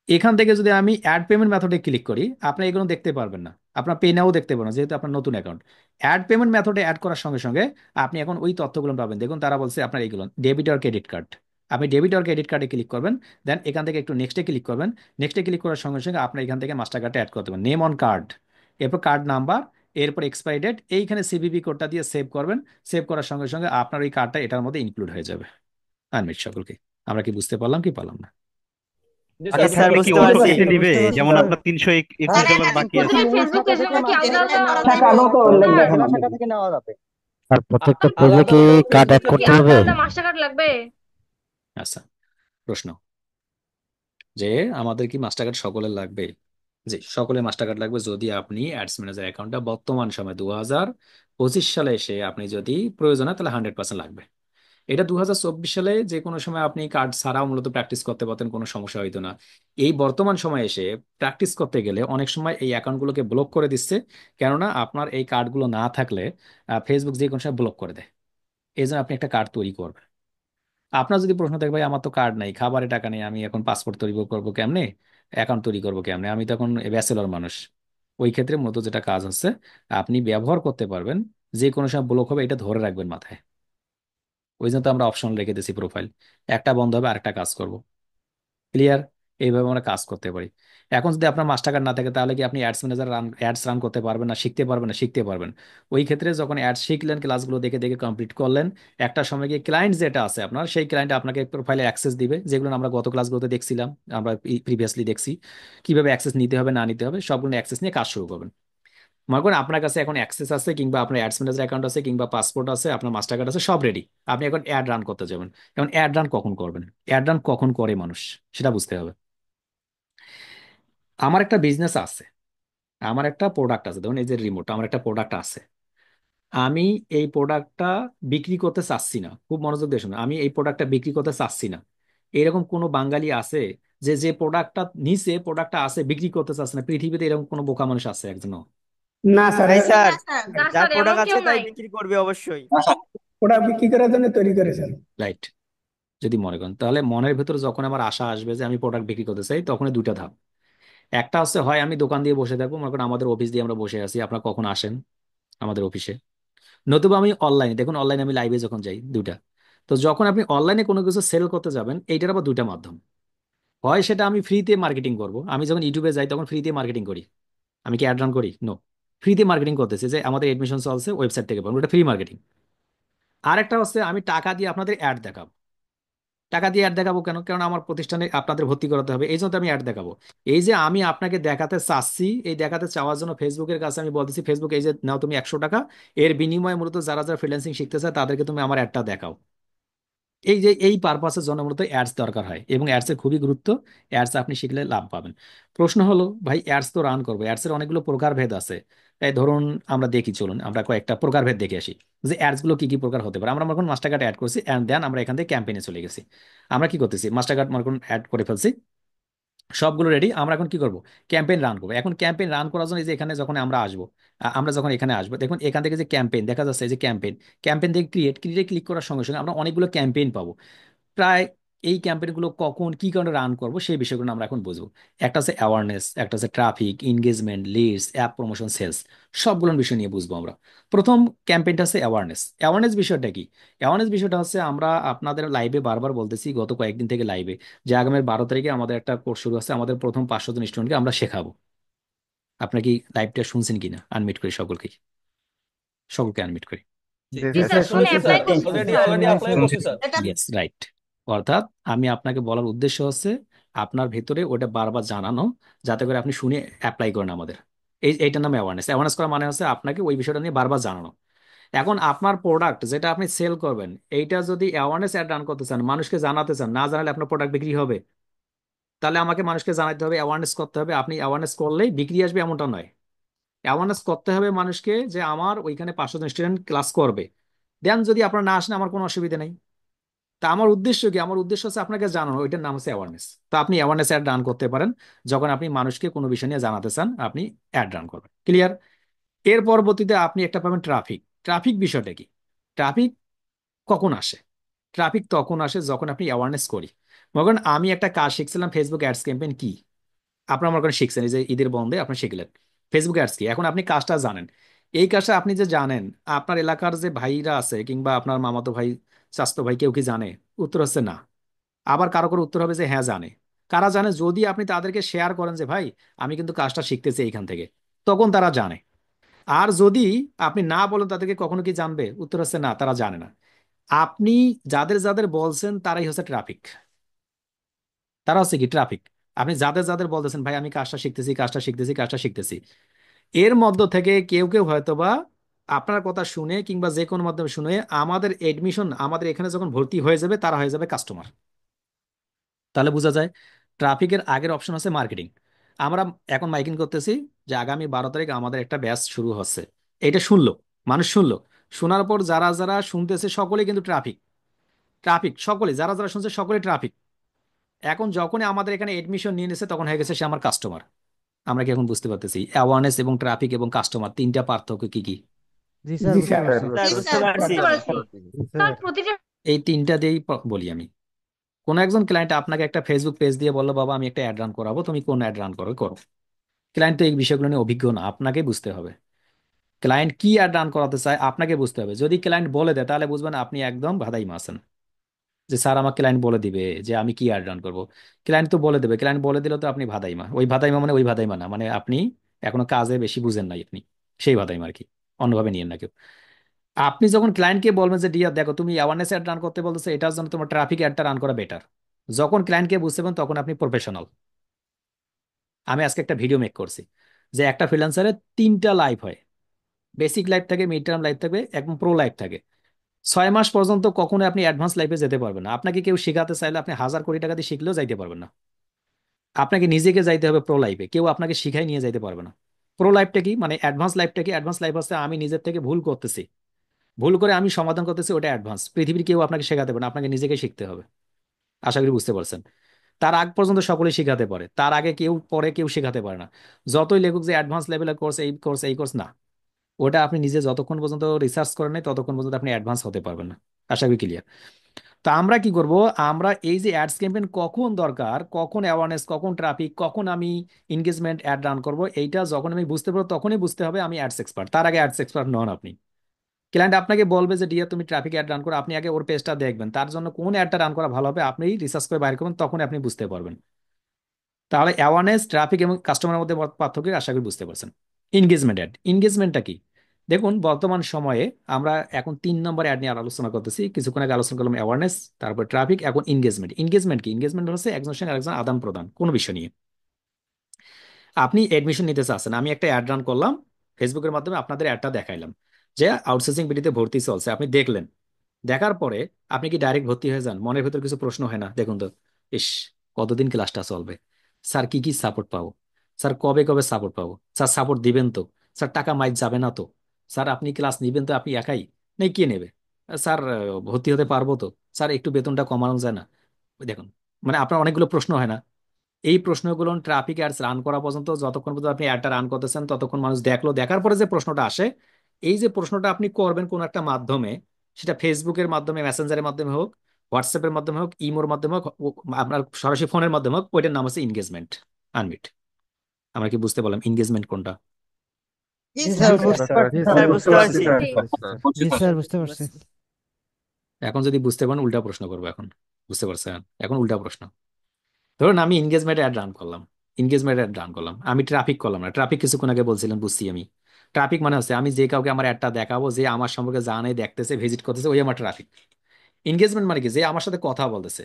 এখান থেকে যদি আমি অ্যাড পেমেন্ট মেথডে ক্লিক করি, আপনি এগুলো দেখতে পারবেন না, আপনার পে নাও দেখতে পারবেন না, যেহেতু আপনার নতুন অ্যাকাউন্ট। অ্যাড পেমেন্ট মেথডে অ্যাড করার সঙ্গে সঙ্গে আপনি এখন ওই তথ্যগুলো পাবেন। দেখুন তারা বলছে আপনার এইগুলো ডেবিট আর ক্রেডিট কার্ড। আপনি ডেবিট আর ক্রেডিট কার্ডে ক্লিক করবেন, দেন এখান থেকে একটু নেক্সটে ক্লিক করবেন। নেক্সটে ক্লিক করার সঙ্গে সঙ্গে আপনি এখান থেকে মাস্টার কার্ডে অ্যাড করতে পারবেন, নেম অন কার্ড, এরপর কার্ড নাম্বার, এরপর এক্সপায়ারি ডেট, এইখানে সিভিভি কোডটা দিয়ে সেভ করবেন। সেভ করার সঙ্গে সঙ্গে আপনার ওই কার্ডটা এটার মধ্যে ইনক্লুড হয়ে যাবে। আনমিট সকলকে, আমরা কি বুঝতে পারলাম কি পারলাম না? জি আচ্ছা স্যার, স্যার, বুঝতে কি পারছি। অটো বুঝতে পারছি কেটে নিবে? বুঝতে পারছি যেমন স্যার। আপনার স্যার $321 বাকি আছে। প্রতিটি মেন ফেসবুক শাখা পেজে থেকে নাকি আলাদা আলাদা আলাদা টাকা আলাদা মতো উল্লেখ স্যার, দেখানো জেলা শাখা লাগবে। থেকে নেওয়া যাবে। আর প্রত্যেকটা পেজে আলাদা কি আলাদা কার্ড অ্যাড ফেসবুকে কি করতে হবে? আলাদা আলাদা মাস্টার কার্ড লাগবে? আচ্ছা, প্রশ্ন যে আমাদের কি মাস্টার কার্ড সকলের লাগবে? জি, সকলের মাস্টার কার্ড লাগবে যদি আপনি অ্যাডস ম্যানেজার অ্যাকাউন্টটা বর্তমান সময় 2025 সালে এসে আপনি যদি প্রয়োজন হয় তাহলে 100% লাগবে। এটা 2024 সালে যে কোনো সময় আপনি কার্ড ছাড়াও মূলত প্র্যাকটিস করতে পারতেন, কোনো সমস্যা হইতো না। এই বর্তমান সময়ে এসে প্র্যাকটিস করতে গেলে অনেক সময় এই অ্যাকাউন্টগুলোকে ব্লক করে দিচ্ছে, কেননা আপনার এই কার্ডগুলো না থাকলে ফেসবুক যে কোনো সময় ব্লক করে দেয়। এই জন্য আপনি একটা কার্ড তৈরি করবেন। আপনার যদি প্রশ্ন থাকে ভাই আমার তো কার্ড নাই, খাবারে টাকা নেই, আমি এখন পাসপোর্ট তৈরি করবো কেমনে, অ্যাকাউন্ট তৈরি করবো কেমনে, আমি তখন ব্যাচেলর মানুষ, ওই ক্ষেত্রে মূলত যেটা কাজ হচ্ছে আপনি ব্যবহার করতে পারবেন, যে কোনো সময় ব্লক হবে এটা ধরে রাখবেন মাথায়। ওই জন্য তো আমরা অপশন রেখে দিয়েছি প্রোফাইল, একটা বন্ধ হবে আরেকটা কাজ করব। ক্লিয়ার? এইভাবে আমরা কাজ করতে পারি। এখন যদি আপনার মাস্টার কার্ড না থাকে তাহলে কি আপনি অ্যাডস ম্যানেজার অ্যাডস রান করতে পারবেন না? শিখতে পারবেন না? শিখতে পারবেন। ওই ক্ষেত্রে যখন অ্যাডস শিখলেন, ক্লাসগুলো দেখে দেখে কমপ্লিট করলেন, একটা সময় গিয়ে ক্লায়েন্ট যেটা আছে আপনার, সেই ক্লায়েন্ট আপনাকে প্রোফাইলে অ্যাক্সেস দিবে, যেগুলো আমরা গত ক্লাসগুলোতে দেখছিলাম, আমরা প্রিভিয়াসলি দেখছি কিভাবে অ্যাক্সেস নিতে হবে না নিতে হবে, সবগুলো অ্যাক্সেস নিয়ে কাজ শুরু করবেন। মনে করেন আপনার কাছে এখন অ্যাক্সেস আছে, কিংবা আপনার অ্যাডস ম্যানেজার অ্যাকাউন্ট আছে, কিংবা পাসপোর্ট আছে, আপনার মাস্টার কার্ড আছে, সব রেডি। আপনি এখন অ্যাড রান করতে যাবেন। এখন অ্যাড রান কখন করবেন? অ্যাড রান কখন করে মানুষ, সেটা বুঝতে হবে। আমার একটা বিজনেস আছে, আমার একটা প্রোডাক্ট আছে, ধরুন এই যে রিমোট, আমার একটা প্রোডাক্ট আছে। আমি এই প্রোডাক্টটা বিক্রি করতে চাচ্ছি না, খুব মনোযোগ দিয়ে শুনুন, আমি এই প্রোডাক্টটা বিক্রি করতে চাচ্ছি না। এরকম কোনো বাঙালি আছে যে যে প্রোডাক্টটা নিচে প্রোডাক্টটা আছে বিক্রি করতে চাচ্ছে না? পৃথিবীতে এরকম কোনো বোকা মানুষ আছে একজনও? না স্যার, নাই স্যার, না স্যার, না যার স্যার, এমন প্রোডাক্ট আছে কেউ তাই নাই। বিক্রি করবে অবশ্যই। ওটা বিক্রি করার জন্য তৈরি করেছেন। রাইট। যদি মনে করেন তাহলে মনের ভেতর যখন আমার আশা আসবে যে আমি প্রোডাক্ট বিক্রি করতে চাই, তখনই দুইটা ধাপ। একটা হচ্ছে হয় আমি দোকান দিয়ে বসে থাকবো, মনে করেন আমাদের অফিস দিয়ে আমরা বসে আছি, আপনারা কখন আসেন আমাদের অফিসে, নতুবা আমি অনলাইনে, দেখুন অনলাইনে আমি লাইভে যখন যাই, দুইটা। তো যখন আপনি অনলাইনে কোনো কিছু সেল করতে যাবেন, এইটার আবার দুইটা মাধ্যম। হয় সেটা আমি ফ্রিতে মার্কেটিং করব, আমি যখন ইউটিউবে যাই তখন ফ্রিতে মার্কেটিং করি। আমি কি অ্যাড রান করি? নো। ফ্রিতে মার্কেটিং করতেছে যে আমাদের এডমিশন চলছে, ওয়েবসাইট থেকে পাবেন, ওটা ফ্রি মার্কেটিং। আরেকটা হচ্ছে আমি টাকা দিয়ে আপনাদের অ্যাড দেখাবো। টাকা দিয়ে অ্যাড দেখাবো কেন? কারণ আমার প্রতিষ্ঠানে আপনাদের ভর্তি করাতে হবে, এই জন্য তো আমি অ্যাড দেখাবো। এই যে আমি আপনাকে দেখাতে চাচ্ছি, এই দেখাতে চাওয়ার জন্য ফেসবুকের কাছে আমি বলতেছি, ফেসবুক এই যে নাও তুমি 100 টাকা, এর বিনিময়ে মূলত যারা যারা ফ্রিল্যান্সিং শিখতে চায় তাদেরকে তুমি আমার অ্যাডটা দেখাও। এই যে এই পারপাসের জন্য মূলত অ্যাডস দরকার হয়, এবং অ্যাডস এর খুবই গুরুত্ব। অ্যাডস আপনি শিখলে লাভ পাবেন। প্রশ্ন হলো ভাই অ্যাডস তো রান করবো, অ্যাডস এর অনেকগুলো প্রকারভেদ আছে। এই ধরুন আমরা দেখি, চলুন আমরা কয়েকটা প্রকারভেদ দেখে আসি যে অ্যাডস গুলো কি কি প্রকার হতে পারে। আমরা মনে করুন মাস্টার কার্ড অ্যাড করছি, এন্ড দেন আমরা এখান থেকে ক্যাম্পেইনে চলে গেছি। আমরা কি করতেছি, মাস্টার কার্ড মনে করুন অ্যাড করে ফেলছি, সবগুলো রেডি। আমরা এখন কি করব? ক্যাম্পেইন রান করবো। এখন ক্যাম্পেইন রান করার জন্য এই যে এখানে যখন আমরা আসবো, আমরা যখন এখানে আসবো, দেখুন এখান থেকে যে ক্যাম্পেইন দেখা যাচ্ছে, এই যে ক্যাম্পেইন, ক্যাম্পেইন থেকে ক্রিয়েটে ক্লিক করার সঙ্গে সঙ্গে আমরা অনেকগুলো ক্যাম্পেইন পাবো। প্রায় এই ক্যাম্পেইনগুলো কখন কি কারণে রান করবো সেই বিষয়গুলো আমরা এখন বুঝবো। একটা হচ্ছে অ্যাওয়ারনেস, একটা হচ্ছে traffic, engagement, leads, app promotion, sales, সবগুলো বিষয় নিয়ে বুঝবো আমরা। প্রথম ক্যাম্পেইনটা হচ্ছে অ্যাওয়ারনেস। অ্যাওয়ারনেস বিষয়টা কি? অ্যাওয়ারনেস বিষয়টা হচ্ছে আমরা আপনাদের লাইভে বারবার বলতেছি, গত কয়েকদিন থেকে লাইভে, যে আগামী 12 তারিখে আমাদের একটা কোর্স শুরু আছে, আমাদের প্রথম 500 জন স্টুডেন্টকে আমরা শেখাবো। আপনার কি লাইভটা শুনছেন কিনা? আনমিট করি সকলকে, সকলকে আনমিট করি। জি জি জি স্যার, স্যার, শুনে শুনছি অ্যাপ্লাই স্যার, করছি অলরেডি স্যার। অলরেডি অ্যাপ্লাই করছি স্যার। Yes, right. অর্থাৎ আমি আপনাকে বলার উদ্দেশ্য হচ্ছে আপনার ভেতরে ওটা বারবার জানানো, যাতে করে আপনি শুনে অ্যাপ্লাই করেন আমাদের। এইটার নাম অ্যাওয়ারনেস। অ্যাওয়ারনেস করা মানে হচ্ছে আপনাকে ওই বিষয়টা নিয়ে বারবার জানানো। এখন আপনার প্রোডাক্ট যেটা আপনি সেল করবেন, এইটা যদি অ্যাওয়ারনেস অ্যাড রান করতে চান, মানুষকে জানাতে চান, না জানালে আপনার প্রোডাক্ট বিক্রি হবে? তাহলে আমাকে মানুষকে জানাতে হবে, অ্যাওয়ারনেস করতে হবে। আপনি অ্যাওয়ারনেস করলেই বিক্রি আসবে এমনটা নয়। অ্যাওয়ারনেস করতে হবে মানুষকে যে আমার ওইখানে 500 জন স্টুডেন্ট ক্লাস করবে। দেন যদি আপনার না আসেন আমার কোনো অসুবিধা নেই। তা আমার উদ্দেশ্য কি? আমার উদ্দেশ্য হচ্ছে আপনাকে জানানো, ওইটার নাম হচ্ছে অ্যাওয়ারনেস। তো আপনি অ্যাওয়ারনেস অ্যাড রান করতে পারেন যখন আপনি মানুষকে কোনো বিষয় নিয়ে জানাতে চান, আপনি অ্যাড রান করবেন। ক্লিয়ার? এর পরবর্তীতে আপনি একটা পাবেন ট্রাফিক। ট্রাফিক বিষয়টা কি? ট্রাফিক কখন আসে? ট্রাফিক তখন আসে যখন আপনি অ্যাওয়ারনেস করি। মনে করেন আমি একটা কাজ শিখছিলাম, ফেসবুক অ্যাডস ক্যাম্পেইন কি। আপনার মনে করেন শিখছেন, এই যে ঈদের বন্ধে আপনি শিখলেন ফেসবুক অ্যাডস কি, এখন আপনি কাজটা জানেন। এই কাজটা আপনি যে জানেন, আপনার এলাকার যে ভাইরা আছে কিংবা আপনার মামাতো ভাই, চাচাতো ভাই, কেউ কি জানে? উত্তর হচ্ছে না। আবার কারো কারো উত্তর হবে যে হ্যাঁ জানে। কারা জানে? যদি আপনি তাদেরকে শেয়ার করেন যে ভাই আমি কিন্তু কাজটা শিখতেছি এইখান থেকে, তখন তারা জানে। আর যদি আপনি না বলেন তাদেরকে, কখনো কি জানবে? উত্তর হচ্ছে না, তারা জানে না। আপনি যাদের যাদের বলছেন তারাই হচ্ছে ট্রাফিক, তারা হচ্ছে কি ট্রাফিক। আপনি যাদের যাদের বলতেছেন ভাই আমি কাজটা শিখতেছি, কাজটা শিখতেছি, কাজটা শিখতেছি, এর মধ্য থেকে কেউ কেউ হয়তোবা আপনার কথা শুনে কিংবা যে কোনো মাধ্যমে শুনে আমাদের এডমিশন, আমাদের এখানে যখন ভর্তি হয়ে যাবে, তারা হয়ে যাবে কাস্টমার। তাহলে বোঝা যায় ট্রাফিকের আগের অপশন আছে মার্কেটিং। আমরা এখন মাইকিং করতেছি যে আগামী 12 তারিখ আমাদের একটা ব্যাচ শুরু হচ্ছে। এটা শুনলো, মানুষ শুনলো, শোনার পর যারা যারা শুনতেছে সকলেই কিন্তু ট্রাফিক। ট্রাফিক সকলে, যারা যারা শুনছে সকলে ট্রাফিক। এখন যখনই আমাদের এখানে এডমিশন নিয়ে নিছে, তখন হয়ে গেছে সে আমার কাস্টমার। আমরা কি এখন বুঝতে পারতেছি অ্যাওয়ারনেস এবং ট্রাফিক এবং কাস্টমার তিনটা পার্থক্য কি কি? জি স্যার, জি বুঝতে স্যার। পারছি। স্যার বুঝতে পারছি। বুঝতে পারছি জি স্যার স্যার। প্রতিটা এই তিনটা দিয়েই বলি আমি। কোন একজন ক্লায়েন্ট আপনাকে একটা ফেসবুক পেজ দিয়ে বললো বাবা আমি একটা অ্যাড রান করাবো, তুমি কোন অ্যাড রান করো করো। ক্লায়েন্ট তো এই বিষয়গুলো নিয়ে অভিজ্ঞ না, আপনাকে বুঝতে হবে। ক্লায়েন্ট কি অ্যাড রান করাতে চায় আপনাকে বুঝতে হবে। যদি ক্লায়েন্ট বলে দেয় তাহলে বুঝবেন আপনি একদম বাধাই আছেন, যে স্যার আমার ক্লায়েন্ট বলে দিবে যে আমি কি অ্যাড রান করবো। ক্লায়েন্ট তো বলে দেবে, ক্লায়েন্ট বলে দিলে তো আপনি ভাদাইমা। ওই ভাদাইমা মানে ওই ভাদাইমা না, মানে আপনি এখনো কাজে বেশি বুঝেন নাই আপনি, সেই ভাদাইমা আর কি। অন্যভাবে নিয়েন না কেউ। আপনি যখন ক্লায়েন্টকে বলবেন যে ডিয়ার দেখো তুমি অ্যাওয়ারনেস অ্যাড রান করতে বলতেছো, এটার জন্য তোমার ট্রাফিক অ্যাডটা রান করা বেটার, যখন ক্লায়েন্টকে বুঝতেবেন তখন আপনি প্রফেশনাল। আমি আজকে একটা ভিডিও মেক করছি যে একটা ফ্রিল্যান্সারে তিনটা লাইফ হয়। বেসিক লাইফ থাকে, মিড টার্ম লাইফ থাকে, একদম প্রো লাইফ থাকে। 6 মাস পর্যন্ত কখনো আপনি অ্যাডভান্স লাইফে যেতে পারবেন না। আপনাকে কেউ শেখাতে চাইলে আপনি 1000 কোটি টাকা দিয়ে শিখলেও যাইতে পারবেন না। আপনাকে নিজেকে যাইতে হবে প্রো লাইফে, কেউ আপনাকে শিখাই নিয়ে যাইতে পারবে না। প্রো লাইফটা কি মানে অ্যাডভান্স লাইফটা কি? অ্যাডভান্স লাইফ হচ্ছে আমি নিজের থেকে ভুল করতেছি, ভুল করে আমি সমাধান করতেছি, ওটা অ্যাডভান্স। পৃথিবীর কেউ আপনাকে শেখাতে পারে না, আপনাকে নিজেকে শিখতে হবে। আশা করি বুঝতে পারছেন। তার আগ পর্যন্ত সকলেই শিখাতে পারে, তার আগে কেউ পরে কেউ শেখাতে পারে না। যতই লেখক যে অ্যাডভান্স লেভেলের কোর্স, এই কোর্স, এই কোর্স, না। ওটা আপনি নিজে যতক্ষণ পর্যন্ত রিসার্চ করেন নাই ততক্ষণ পর্যন্ত আপনি অ্যাডভান্স হতে পারবেন না। আশা করি ক্লিয়ার। তো আমরা কি করব? আমরা এই যে অ্যাডস ক্যাম্পেইন কখন দরকার, কখন অ্যাওয়ারনেস, কখন ট্রাফিক, কখন আমি এনগেজমেন্ট অ্যাড রান করব, এইটা যখন আমি বুঝতে পারবো তখনই বুঝতে হবে আমি অ্যাডস এক্সপার্ট। তার আগে অ্যাডস এক্সপার্ট নন আপনি। ক্লায়েন্ট আপনাকে বলবে যে ডিয়ার তুমি ট্রাফিক অ্যাড রান করো, আপনি আগে ওর পেজটা দেখবেন, তার জন্য কোন অ্যাডটা রান করা ভালো হবে আপনি রিসার্চ করে বাইর করবেন, তখন আপনি বুঝতে পারবেন। তাহলে অ্যাওয়ারনেস, ট্রাফিক এবং কাস্টমারের মধ্যে পার্থক্য আশা করি বুঝতে পারছেন। এনগেজমেন্ট অ্যাড, এনগেজমেন্টটা কি? দেখুন বর্তমান সময়ে আমরা এখন 3 নম্বর অ্যাড নিয়ে আলোচনা করতেছি। কিছুক্ষণ আগে আলোচনা করলাম অ্যাওয়ারনেস, তারপর ট্রাফিক, এখন এনগেজমেন্ট। এনগেজমেন্ট কি? এনগেজমেন্ট হচ্ছে একজনের সঙ্গে আরেকজন আদান প্রদান কোনো বিষয় নিয়ে। আপনি এডমিশন নিতে চাচ্ছেন, আমি একটা অ্যাড রান করলাম ফেসবুকের মাধ্যমে, আপনাদের অ্যাডটা দেখাইলাম যে আউটসোর্সিং বিডিতে ভর্তি চলছে, আপনি দেখলেন। দেখার পরে আপনি কি ডাইরেক্ট ভর্তি হয়ে যান? মনের ভিতর কিছু প্রশ্ন হয় না? দেখুন তো, ইস, কতদিন ক্লাসটা চলবে, স্যার কি কি সাপোর্ট পাবো, স্যার কবে কবে সাপোর্ট পাবো, স্যার সাপোর্ট দিবেন তো, স্যার টাকা মাইক যাবে না তো, স্যার আপনি ক্লাস নিবেন তো আপনি একাই, নেই কে নেবে, স্যার ভর্তি হতে পারবো তো, স্যার একটু বেতনটা কমানো যায় না? ওই দেখুন, মানে আপনার অনেকগুলো প্রশ্ন হয় না? এই প্রশ্নগুলো ট্রাফিক অ্যাডস রান করা পর্যন্ত, যতক্ষণ পর্যন্ত আপনি অ্যাডটা রান করতেছেন ততক্ষণ মানুষ দেখলো, দেখার পরে যে প্রশ্নটা আসে, এই যে প্রশ্নটা আপনি করবেন কোন একটা মাধ্যমে, সেটা ফেসবুকের মাধ্যমে, মেসেঞ্জারের মাধ্যমে হোক, হোয়াটসঅ্যাপের মাধ্যমে হোক, ইমোর মাধ্যমে হোক, আপনার সরাসরি ফোনের মাধ্যমে হোক, ওইটার নাম হচ্ছে এনগেজমেন্ট আনমিট। আমরা কি বুঝতে পারলাম এনগেজমেন্ট কোনটা? জি জি স্যার স্যার, জি বুঝতে স্যার। পারছি স্যার স্যার। বুঝতে পারছি। জি জি স্যার, বুঝতে পারছি। এখন যদি বুঝতে পারেন উল্টা প্রশ্ন করবো এখন। বুঝতে পারছেন? এখন উল্টা প্রশ্ন। ধরুন আমি এনগেজমেন্ট অ্যাড রান করলাম, এনগেজমেন্ট অ্যাড রান করলাম, আমি ট্রাফিক করলাম না। ট্রাফিক কিছুক্ষণ আগে বলছিলেন, বুঝছি আমি। ট্রাফিক মানে হচ্ছে আমি যে কাউকে আমার অ্যাডটা দেখাবো, যে আমার সম্পর্কে জানে, দেখতেছে, ভিজিট করতেছে, ওই আমার ট্রাফিক। এনগেজমেন্ট মানে কি? যে আমার সাথে কথা বলতেছে।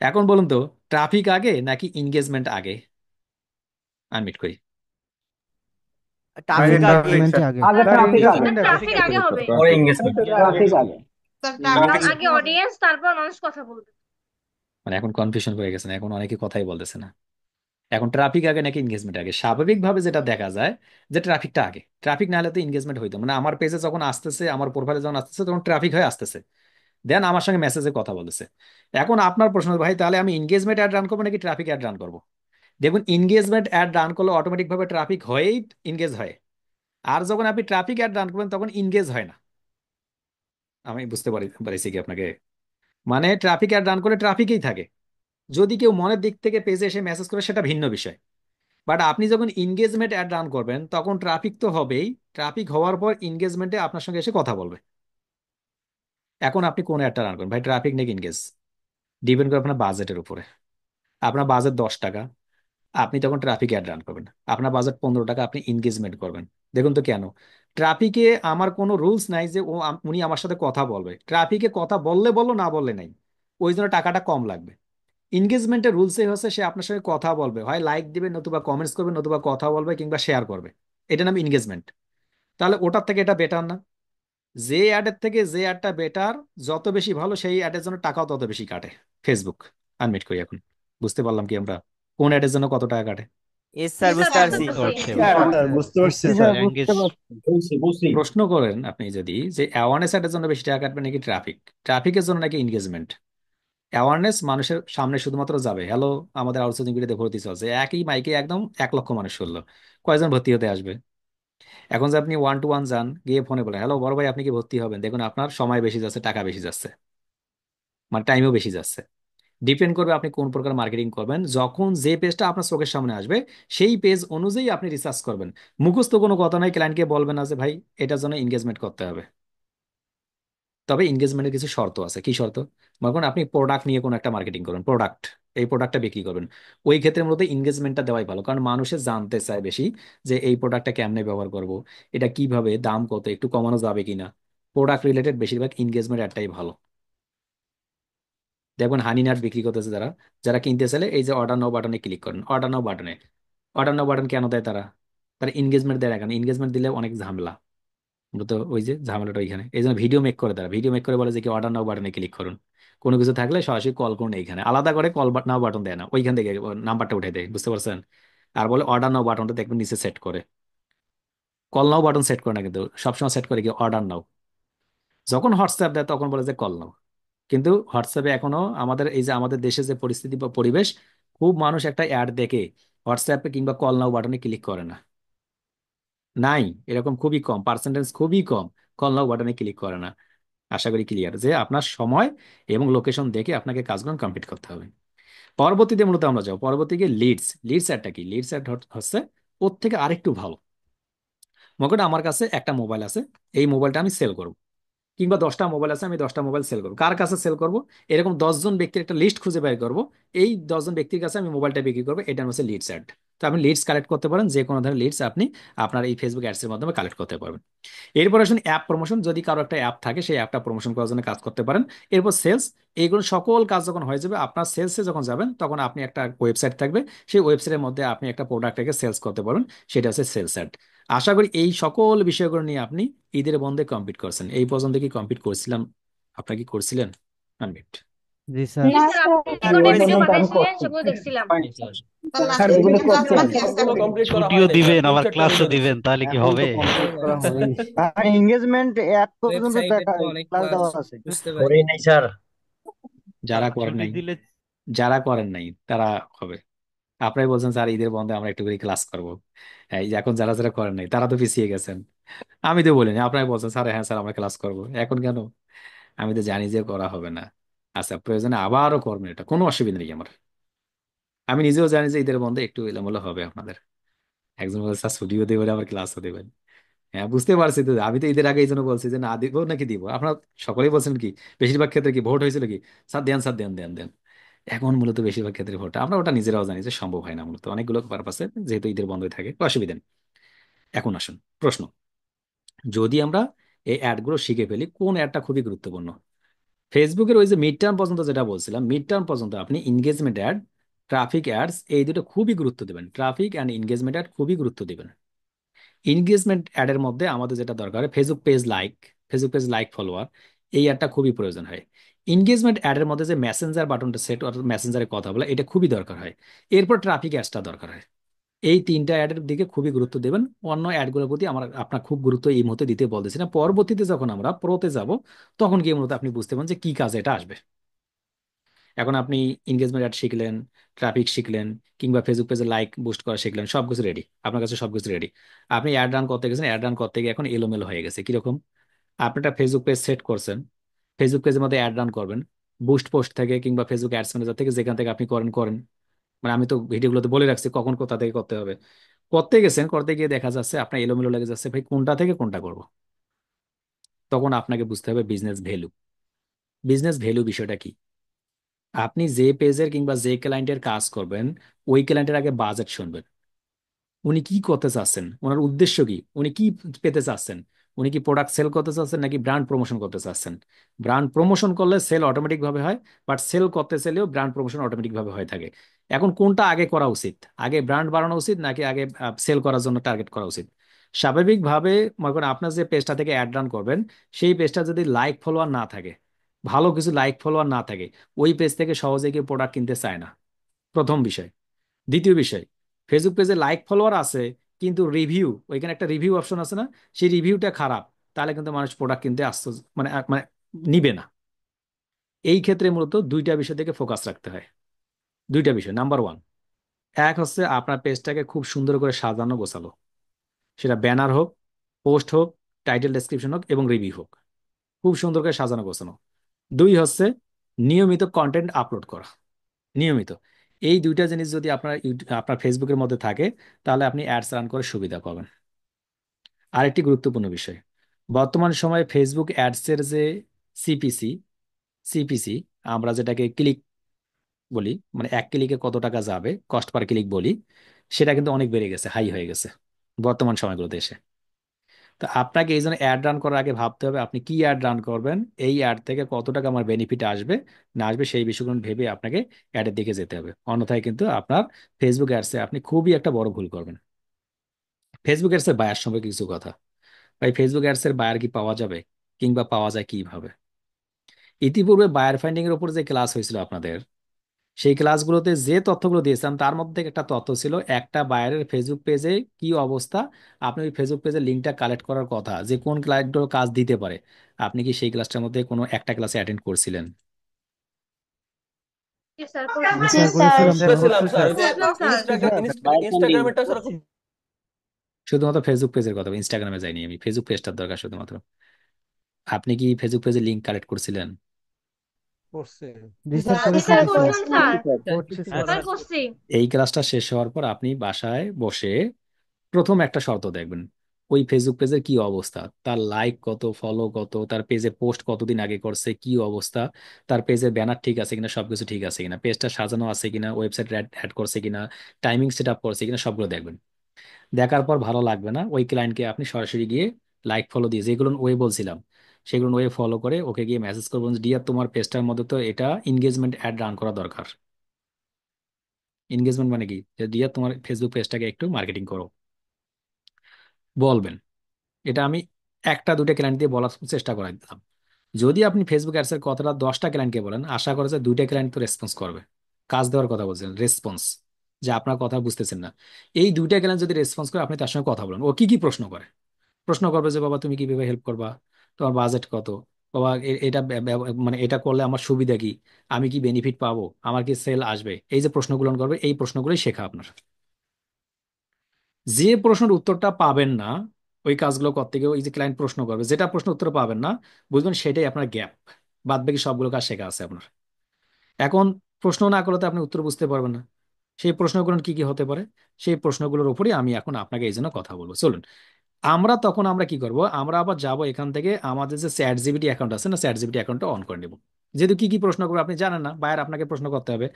এখন বলুন তো, ট্রাফিক আগে নাকি এনগেজমেন্ট আগে? আনমিট করি। ট্রাফিক আগে। এনগেজমেন্টই আগে। আগে স্যার, ট্রাফিক আগে। এনগেজমেন্ট আগে। ট্রাফিক আগে হবে পরে এঙ্গেজমেন্ট। ট্রাফিক আগে। কারণ আগে অডিয়েন্স, তারপর মানুষ কথা বলবে। মানে এখন কনফিউশন হয়ে গেছে না? এখন অনেকে কথাই বলতেছে না। এখন ট্রাফিক আগে নাকি এনগেজমেন্ট আগে? স্বাভাবিকভাবে যেটা দেখা যায় যে ট্রাফিকটা আগে। ট্রাফিক না হলে তো এনগেজমেন্ট হইতো, মানে আমার পেজে যখন আসতেছে, আমার প্রোফাইলে যখন আসতেছে, তখন ট্রাফিক হয়ে আসতেছে, দেন আমার সঙ্গে মেসেজে কথা বলতেছে। এখন আপনার প্রশ্ন, ভাই তাহলে আমি এনগেজমেন্ট অ্যাড রান করবো নাকি ট্রাফিক অ্যাড রান করবো? দেখুন, এনগেজমেন্ট অ্যাড রান করলে অটোমেটিক ভাবে ট্রাফিক হয়েই এনগেজ হয়। আর যখন আপনি ট্রাফিক অ্যাড রান করবেন তখন এনগেজ হয় না। আমি বুঝতে পারিছি কি আপনাকে? মানে ট্রাফিক অ্যাড রান করে ট্রাফিকেই থাকে। যদি কেউ মনের দিক থেকে পেজে এসে মেসেজ করে সেটা ভিন্ন বিষয়। বাট আপনি যখন এনগেজমেন্ট অ্যাড রান করবেন তখন ট্রাফিক তো হবেই। ট্রাফিক হওয়ার পর এনগেজমেন্টে আপনার সঙ্গে এসে কথা বলবে। এখন আপনি কোন অ্যাডটা রান করেন ভাই, ট্রাফিক নাকি এনগেজ? ডিপেন্ড করে আপনার বাজেটের উপরে। আপনার বাজেট 10 টাকা, আপনি তখন ট্রাফিক অ্যাড রান করবেন। আপনার বাজেট 15 টাকা, আপনি এনগেজমেন্ট করবেন। দেখুন তো কেন? ট্রাফিকে আমার কোনো রুলস নাই যে উনি আমার সাথে কথা বলবে। ট্রাফিকে কথা বললে বললো, না বললে নাই, ওই জন্য টাকাটা কম লাগবে। এনগেজমেন্টের রুলসই হচ্ছে সে আপনার সঙ্গে কথা বলবে, হয় লাইক দিবে, নতুবা কমেন্টস করবে, নতুবা কথা বলবে, কিংবা শেয়ার করবে। এটা নাম এনগেজমেন্ট। তাহলে ওটার থেকে এটা বেটার না? যে অ্যাডের থেকে যে অ্যাডটা বেটার, যত বেশি ভালো, সেই অ্যাডের জন্য টাকাও তত বেশি কাটে ফেসবুক। আনমিট করি এখন। বুঝতে পারলাম কি আমরা কোন অ্যাডের জন্য কত টাকা কাটে? এস জি স্যার স্যার বুঝতে বুঝতে পারছি। পারছি। স্যার বুঝতে পারছি জি স্যার। স্যার বুঝতে পারছি। প্রশ্ন করেন আপনি যদি যে অ্যাওয়ারনেস অ্যাডের জন্য বেশি টাকা কাটবে নাকি ট্রাফিক, ট্রাফিকের জন্য নাকি এনগেজমেন্ট? অ্যাওয়ারনেস মানুষের সামনে শুধুমাত্র যাবে, হ্যালো আমাদের আউটসোর্সিং ভিডিওতে ভর্তি চলছে, একই মাইকে একদম 1 লক্ষ মানুষ শুনলো, কয়জন ভর্তি হতে আসবে? এখন যে আপনি ওয়ান টু ওয়ান যান, গিয়ে ফোনে বলে হ্যালো বড় ভাই আপনি কি ভর্তি হবেন, দেখুন আপনার সময় বেশি যাচ্ছে, টাকা বেশি যাচ্ছে, মানে টাইমও বেশি যাচ্ছে। ডিপেন্ড করবে আপনি কোন প্রকার মার্কেটিং করবেন। যখন যে পেজটা আপনার চোখের সামনে আসবে সেই পেজ অনুযায়ী আপনি রিসার্চ করবেন। মুখস্থ কোনো কথা নাই, ক্লায়েন্টকে বলবেন না যে ভাই এটার জন্য এনগেজমেন্ট করতে হবে। তবে এনগেজমেন্টের কিছু শর্ত আছে। কি শর্ত? মনে করুন আপনি প্রোডাক্ট নিয়ে কোনো একটা মার্কেটিং করবেন, প্রোডাক্ট, এই প্রোডাক্টটা বিক্রি করবেন। ওই ক্ষেত্রে মূলত এনগেজমেন্টটা দেওয়াই ভালো, কারণ মানুষে জানতে চায় বেশি যে এই প্রোডাক্টটা কেমনে ব্যবহার করব, এটা কিভাবে, দাম কত, একটু কমানো যাবে কিনা। প্রোডাক্ট রিলেটেড বেশিরভাগ এনগেজমেন্ট একটাই ভালো। দেখবেন হানি নাট বিক্রি করতেছে যারা, যারা কিনতে চাইলে এই যে অর্ডার নাও বাটনে ক্লিক করেন, অর্ডার নাও বাটনে। অর্ডার নাও বাটন কেন দেয় তারা? তারা এনগেজমেন্ট দেয় না কেন? এনগেজমেন্ট দিলে অনেক ঝামেলা। মূলত ওই যে ঝামেলাটা ওইখানে, এই জন্য ভিডিও মেক করে, তারা ভিডিও মেক করে বলে যে কি অর্ডার নাও বাটনে ক্লিক করুন, কোনো কিছু থাকলে সরাসরি কল করুন। এইখানে আলাদা করে কল নাও বাটন দেয় না, ওইখান থেকে নাম্বারটা উঠে দেয়, বুঝতে পারছেন? আর বলে অর্ডার নাও বাটনটা দেখবেন নিচে সেট করে, কল নাও বাটন সেট করে না, কিন্তু সবসময় সেট করে কি অর্ডার নাও। যখন হোয়াটসঅ্যাপ দেয় তখন বলে যে কল নাও। কিন্তু হোয়াটসঅ্যাপে এখনো আমাদের এই যে আমাদের দেশে যে পরিস্থিতি বা পরিবেশ, খুব মানুষ একটা অ্যাড দেখে হোয়াটসঅ্যাপে কিংবা কল নাও বাটনে ক্লিক করে না। নাই, এরকম খুবই কম, পার্সেন্টেজ খুবই কম কল নাও বাটনে ক্লিক করে না। আশা করি ক্লিয়ার যে আপনার সময় এবং লোকেশন দেখে আপনাকে কাজগুলো কমপ্লিট করতে হবে। পরবর্তীতে মূলত আমরা যাবো পরবর্তীতে লিডস। লিডস অ্যাডটা কি? লিডস অ্যাড হচ্ছে ওর থেকে আরেকটু ভালো। মনে করেন আমার কাছে একটা মোবাইল আছে, এই মোবাইলটা আমি সেল করব, কিংবা 10টা মোবাইল আছে, আমি 10টা মোবাইল সেল করবো। কার কাছে সেল করব? এরকম 10 জন ব্যক্তির একটা লিস্ট খুঁজে বের করব। এই 10 জন ব্যক্তির কাছে আমি মোবাইলটা বিক্রি করবো, এটার হচ্ছে লিডস অ্যাড। তো আপনি লিডস কালেক্ট করতে পারেন, যে কোনো ধরনের লিডস আপনি আপনার এই ফেসবুক অ্যাডস এর মাধ্যমে কালেক্ট করতে পারবেন। এরপর আসুন অ্যাপ প্রমোশন। যদি কারো একটা অ্যাপ থাকে সেই অ্যাপটা প্রমোশন করার জন্য কাজ করতে পারেন। এরপর সেলস। এইগুলো সকল কাজ যখন হয়ে যাবে, আপনার সেলসে যখন যাবেন তখন আপনি একটা ওয়েবসাইট থাকবে, সেই ওয়েবসাইটের মধ্যে আপনি একটা প্রোডাক্টটাকে সেলস করতে পারেন, সেটা হচ্ছে সেলস অ্যাড। আশা করি এই সকল বিষয়গুলো নিয়ে আপনি ঈদের বন্ধে কমপ্লিট করছেন। এই পর্যন্ত কি কমপ্লিট করছিলাম? আপনার কি করছিলেন? আনমিট। জি স্যার। জি স্যার, আপনি রেকর্ডেড ভিডিও পাঠিয়েছিলেন, সেগুলো দেখছিলাম। স্যার এগুলো করছেন? ক্লাসগুলো কমপ্লিট করা ছুটিও হয়নি স্যার, দিবেন আবার প্রজেক্টটা ক্লাসও রেখে দিয়েছি। দিবেন, তাহলে কি এখন তো হবে? কমপ্লিট করা হয়নি। আর এঙ্গেজমেন্ট অ্যাপ পর্যন্ত ওয়েবসাইটে তো অনেক ক্লাস ক্লাস দেওয়া আছে। বুঝতে পারি নাই স্যার। যারা করেন ছুটি নাই, দিলে যারা করেন নাই তারা হবে। আপনারাই বলছেন স্যার ঈদের বন্ধে আমরা একটু করে ক্লাস করবো। এই যে এখন যারা যারা করেন নাই তারা তো পিছিয়ে গেছেন। আমি তো বলিনি, আপনারাই বলছেন স্যার হ্যাঁ স্যার আমরা ক্লাস করবো, এখন কেন? আমি তো জানি যে করা হবে না। আচ্ছা প্রয়োজনে আবারও করবেন, এটা কোনো অসুবিধা নেই আমার। আমি নিজেও জানি যে ঈদের বন্ধে একটু এলোমেলো হবে আপনাদের। একজন বলছে স্যার ছুটিও দেবেন আবার ক্লাসও দেবেন। হ্যাঁ বুঝতে পারছি তো, আমি তো ঈদের আগে এই জন্য বলছি যে না দিব নাকি দিব। আপনারা সকলেই বলছেন কি, বেশিরভাগ ক্ষেত্রে কি ভোট হয়েছিল কি স্যার দেন, স্যার দেন দেন দেন। এখন মূলত বেশিরভাগ ক্ষেত্রে ভোটটা আমরা ওটা নিজেরাও জানি যে সম্ভব হয় না, মূলত অনেকগুলো পারপাসে, যেহেতু ঈদের বন্ধই থাকে, অসুবিধা নেই। এখন আসুন প্রশ্ন, যদি আমরা এই অ্যাডগুলো শিখে ফেলি, কোন অ্যাডটা খুবই গুরুত্বপূর্ণ? ফেসবুকের ওই যে মিড টার্ম পর্যন্ত যেটা বলছিলাম, মিড টার্ম পর্যন্ত আপনি এনগেজমেন্ট অ্যাড, ট্রাফিক অ্যাডস, এই দুটো খুবই গুরুত্ব দেবেন। ট্রাফিক অ্যান্ড এনগেজমেন্ট অ্যাড খুবই গুরুত্ব দেবেন। এনগেজমেন্ট অ্যাডের মধ্যে আমাদের যেটা দরকার হয় Facebook page like, Facebook page like follower, এই অ্যাডটা খুবই প্রয়োজন হয়। এনগেজমেন্ট অ্যাডের মধ্যে যে মেসেঞ্জার বাটনটা সেট, অর্থাৎ মেসেঞ্জারে কথা বলা, এটা খুবই দরকার হয়। এরপর ট্রাফিক অ্যাডসটা দরকার হয়। এই তিনটা অ্যাডের দিকে খুবই গুরুত্ব দেবেন। অন্য অ্যাডগুলোর প্রতি আমার আপনার খুব গুরুত্ব এই মুহূর্তে দিতে বলতেছি না, পরবর্তীতে যখন আমরা প্রোতে যাব তখন গিয়ে মূলত আপনি বুঝতে পারেন যে কি কাজে এটা আসবে। এখন আপনি এনগেজমেন্ট অ্যাড শিখলেন, ট্রাফিক শিখলেন, কিংবা ফেসবুক পেজে লাইক বুস্ট করা শিখলেন, সবকিছু রেডি, আপনার কাছে সবকিছু রেডি। আপনি অ্যাড রান করতে গেছেন, অ্যাড রান করতে গিয়ে এখন এলোমেলো হয়ে গেছে। কিরকম? আপনি একটা ফেসবুক পেজ সেট করছেন, ফেসবুক পেজের মধ্যে অ্যাড রান করবেন, বুস্ট পোস্ট থেকে কিংবা ফেসবুক অ্যাডস ম্যানেজার থেকে, যেখান থেকে আপনি করেন করেন। মানে আমি তো ভিডিওগুলোতে বলে রাখছি কখন কোথা থেকে করতে হবে। করতে গেছেন, করতে গিয়ে দেখা যাচ্ছে আপনার এলোমেলো লেগে যাচ্ছে, ভাই কোনটা থেকে কোনটা করব। তখন আপনাকে বুঝতে হবে বিজনেস ভ্যালু। বিজনেস ভ্যালু বিষয়টা কি? আপনি যে পেজের কিংবা যে ক্লায়েন্টের কাজ করবেন, ওই ক্লায়েন্টের আগে বাজেট শুনবেন। উনি কি করতে চাচ্ছেন, ওনার উদ্দেশ্য কি, উনি কি পেতে চাচ্ছেন। উনি কি প্রোডাক্ট সেল করতে চাচ্ছেন নাকি ব্র্যান্ড প্রমোশন করতে চাচ্ছেন? ব্র্যান্ড প্রমোশন করলে সেল অটোমেটিক ভাবে হয়, বাট সেল করতে চাইলেও ব্র্যান্ড প্রমোশন অটোমেটিক ভাবে হয়ে থাকে। এখন কোনটা আগে করা উচিত? আগে ব্র্যান্ড বাড়ানো উচিত নাকি আগে সেল করার জন্য টার্গেট করা উচিত? স্বাভাবিকভাবে মনে করেন আপনার যে পেজটা থেকে অ্যাড রান করবেন, সেই পেজটা যদি লাইক ফলোয়ার না থাকে, ভালো কিছু লাইক ফলোয়ার না থাকে, ওই পেজ থেকে সহজে কেউ প্রোডাক্ট কিনতে চায় না। প্রথম বিষয়। দ্বিতীয় বিষয়, ফেসবুক পেজে লাইক ফলোয়ার আছে কিন্তু রিভিউ, ওইখানে একটা রিভিউ অপশন আছে না, সেই রিভিউটা খারাপ, তাহলে কিন্তু মানুষ প্রোডাক্ট কিনতে আসতে মানে মানে নিবে না। এই ক্ষেত্রে মূলত দুইটা বিষয় থেকে ফোকাস রাখতে হয়। দুইটা বিষয়, নাম্বার ওয়ান, এক হচ্ছে আপনার পেজটাকে খুব সুন্দর করে সাজানো গোছালো, সেটা ব্যানার হোক, পোস্ট হোক, টাইটেল ডেসক্রিপশন হোক এবং রিভিউ হোক, খুব সুন্দর করে সাজানো গোছানো। দুই হচ্ছে নিয়মিত কন্টেন্ট আপলোড করা, নিয়মিত। এই দুইটা জিনিস যদি আপনার আপনার ফেসবুকের মধ্যে থাকে, তাহলে আপনি অ্যাডস রান করে সুবিধা পাবেন। আরেকটি গুরুত্বপূর্ণ বিষয়, বর্তমান সময়ে ফেসবুক অ্যাডস এর যে সিপিসি, সিপিসি আমরা যেটাকে ক্লিক বলি, মানে এক ক্লিকে কত টাকা যাবে, কস্ট পার ক্লিক বলি, সেটা কিন্তু অনেক বেড়ে গেছে, হাই হয়ে গেছে বর্তমান সময়গুলোতে এসে। তো আপনাকে এই জন্য অ্যাড রান করার আগে ভাবতে হবে আপনি কি অ্যাড রান করবেন, এই অ্যাড থেকে কত টাকা আমার বেনিফিট আসবে না আসবে, সেই বিষয়গুলো ভেবে আপনাকে অ্যাডের দিকে যেতে হবে। অন্যথায় কিন্তু আপনার ফেসবুক অ্যাডসে আপনি খুবই একটা বড় ভুল করবেন। ফেসবুক অ্যাডসের বায়ার সম্পর্কে কিছু কথা। ভাই ফেসবুক অ্যাডস এর বায়ার কি পাওয়া যাবে, কিংবা পাওয়া যায় কিভাবে? ইতিপূর্বে বায়ার ফাইন্ডিং এর উপর যে ক্লাস হয়েছিল আপনাদের, সেই ক্লাসগুলোতে যে তথ্যগুলো দিয়েছিলাম তার মধ্যে থেকে একটা তথ্য ছিল একটা বায়ারের ফেসবুক পেজে কি অবস্থা। আপনি ওই ফেসবুক পেজের লিঙ্কটা কালেক্ট করার কথা, যে কোন ক্লায়েন্টগুলো কাজ দিতে পারে। আপনি কি সেই ক্লাসটার মধ্যে কোনো একটা ক্লাসে অ্যাটেন্ড করছিলেন? জি স্যার জি করছি। জি স্যার স্যার করেছিলাম স্যার, করেছিলাম অবশ্যই স্যার, স্যার। ওই যে বুঝলাম স্যার। ইনস্টাগ্রামেরটা স্যার খুব শুধুমাত্র ফেসবুক পেজের কথা, ইনস্টাগ্রামে যাইনি আমি, ফেসবুক পেজটার দরকার শুধুমাত্র। আপনি কি ফেসবুক পেজের লিঙ্ক কালেক্ট করছিলেন? করছে। জি স্যার জি স্যার করেছিলাম স্যার, করছিলাম স্যার। করছি স্যার। স্যার করছি। এই ক্লাসটা শেষ হওয়ার পর আপনি বাসায় বসে প্রথম একটা শর্ত দেখবেন, ওই ফেসবুক পেজের কি অবস্থা, তার লাইক কত, ফলো কত, তার পেজে পোস্ট কতদিন আগে করছে, কি অবস্থা, তার পেজে ব্যানার ঠিক আছে কিনা, সবকিছু ঠিক আছে কিনা, পেজটা সাজানো আছে কিনা, ওয়েবসাইট অ্যাড করছে কিনা, টাইমিং সেট আপ করছে কিনা, সবগুলো দেখবেন। দেখার পর ভালো লাগবে না, ওই ক্লায়েন্টকে আপনি সরাসরি গিয়ে লাইক ফলো দিয়ে, যেগুলো ওয়ে বলছিলাম সেগুলো ওয়ে ফলো করে ওকে গিয়ে মেসেজ করবেন, ডিয়ার তোমার পেজটার মধ্যে তো এটা এনগেজমেন্ট অ্যাড রান করা দরকার। এনগেজমেন্ট মানে কি, যে ডিয়ার তোমার ফেসবুক পেজটাকে একটু মার্কেটিং করো, বলবেন। এটা আমি একটা দুটো ক্লায়েন্ট দিয়ে বলার চেষ্টা করাই দিলাম। যদি আপনি ফেসবুক অ্যাডস এর কথাটা 10টা ক্লায়েন্টকে বলেন, আশা করে যে দুইটা ক্লায়েন্ট তো রেসপন্স করবে। কাজ দেওয়ার কথা বলছেন, রেসপন্স, যে আপনার কথা বুঝতেছেন না। এই দুইটা ক্লায়েন্ট যদি রেসপন্স করে, আপনি তার সঙ্গে কথা বলেন। ও কি কি প্রশ্ন করে? প্রশ্ন করবে যে বাবা তুমি কিভাবে হেল্প করবা, তোমার বাজেট কত, বাবা এটা মানে এটা করলে আমার সুবিধা কি, আমি কি বেনিফিট পাবো, আমার কি সেল আসবে, এই যে প্রশ্নগুলো করবে, এই প্রশ্নগুলোই শেখা আপনার। যে প্রশ্নের উত্তরটা পাবেন না ওই কাজগুলো করতে গিয়ে, ওই যে ক্লায়েন্ট প্রশ্ন করবে যেটা প্রশ্ন উত্তর পাবেন না, বুঝবেন সেটাই আপনার গ্যাপ। বাদ বাকি সবগুলো কাজ শেখা আছে আপনার। এখন প্রশ্ন না করলে তো আপনি উত্তর বুঝতে পারবেন না। সেই প্রশ্নগুলো কি কি হতে পারে, সেই প্রশ্নগুলোর উপরই আমি এখন আপনাকে এই জন্য কথা বলবো, চলুন। আমরা কি করব, আমরা আবার যাব এখান থেকে আমাদের যে চ্যাট জিপিটি অ্যাকাউন্ট আছে না, চ্যাট জিপিটি অ্যাকাউন্টটা অন করে নেব। যেহেতু কি কি প্রশ্ন করবে আপনি জানেন না, বায়ার আপনাকে প্রশ্ন করতে হবে।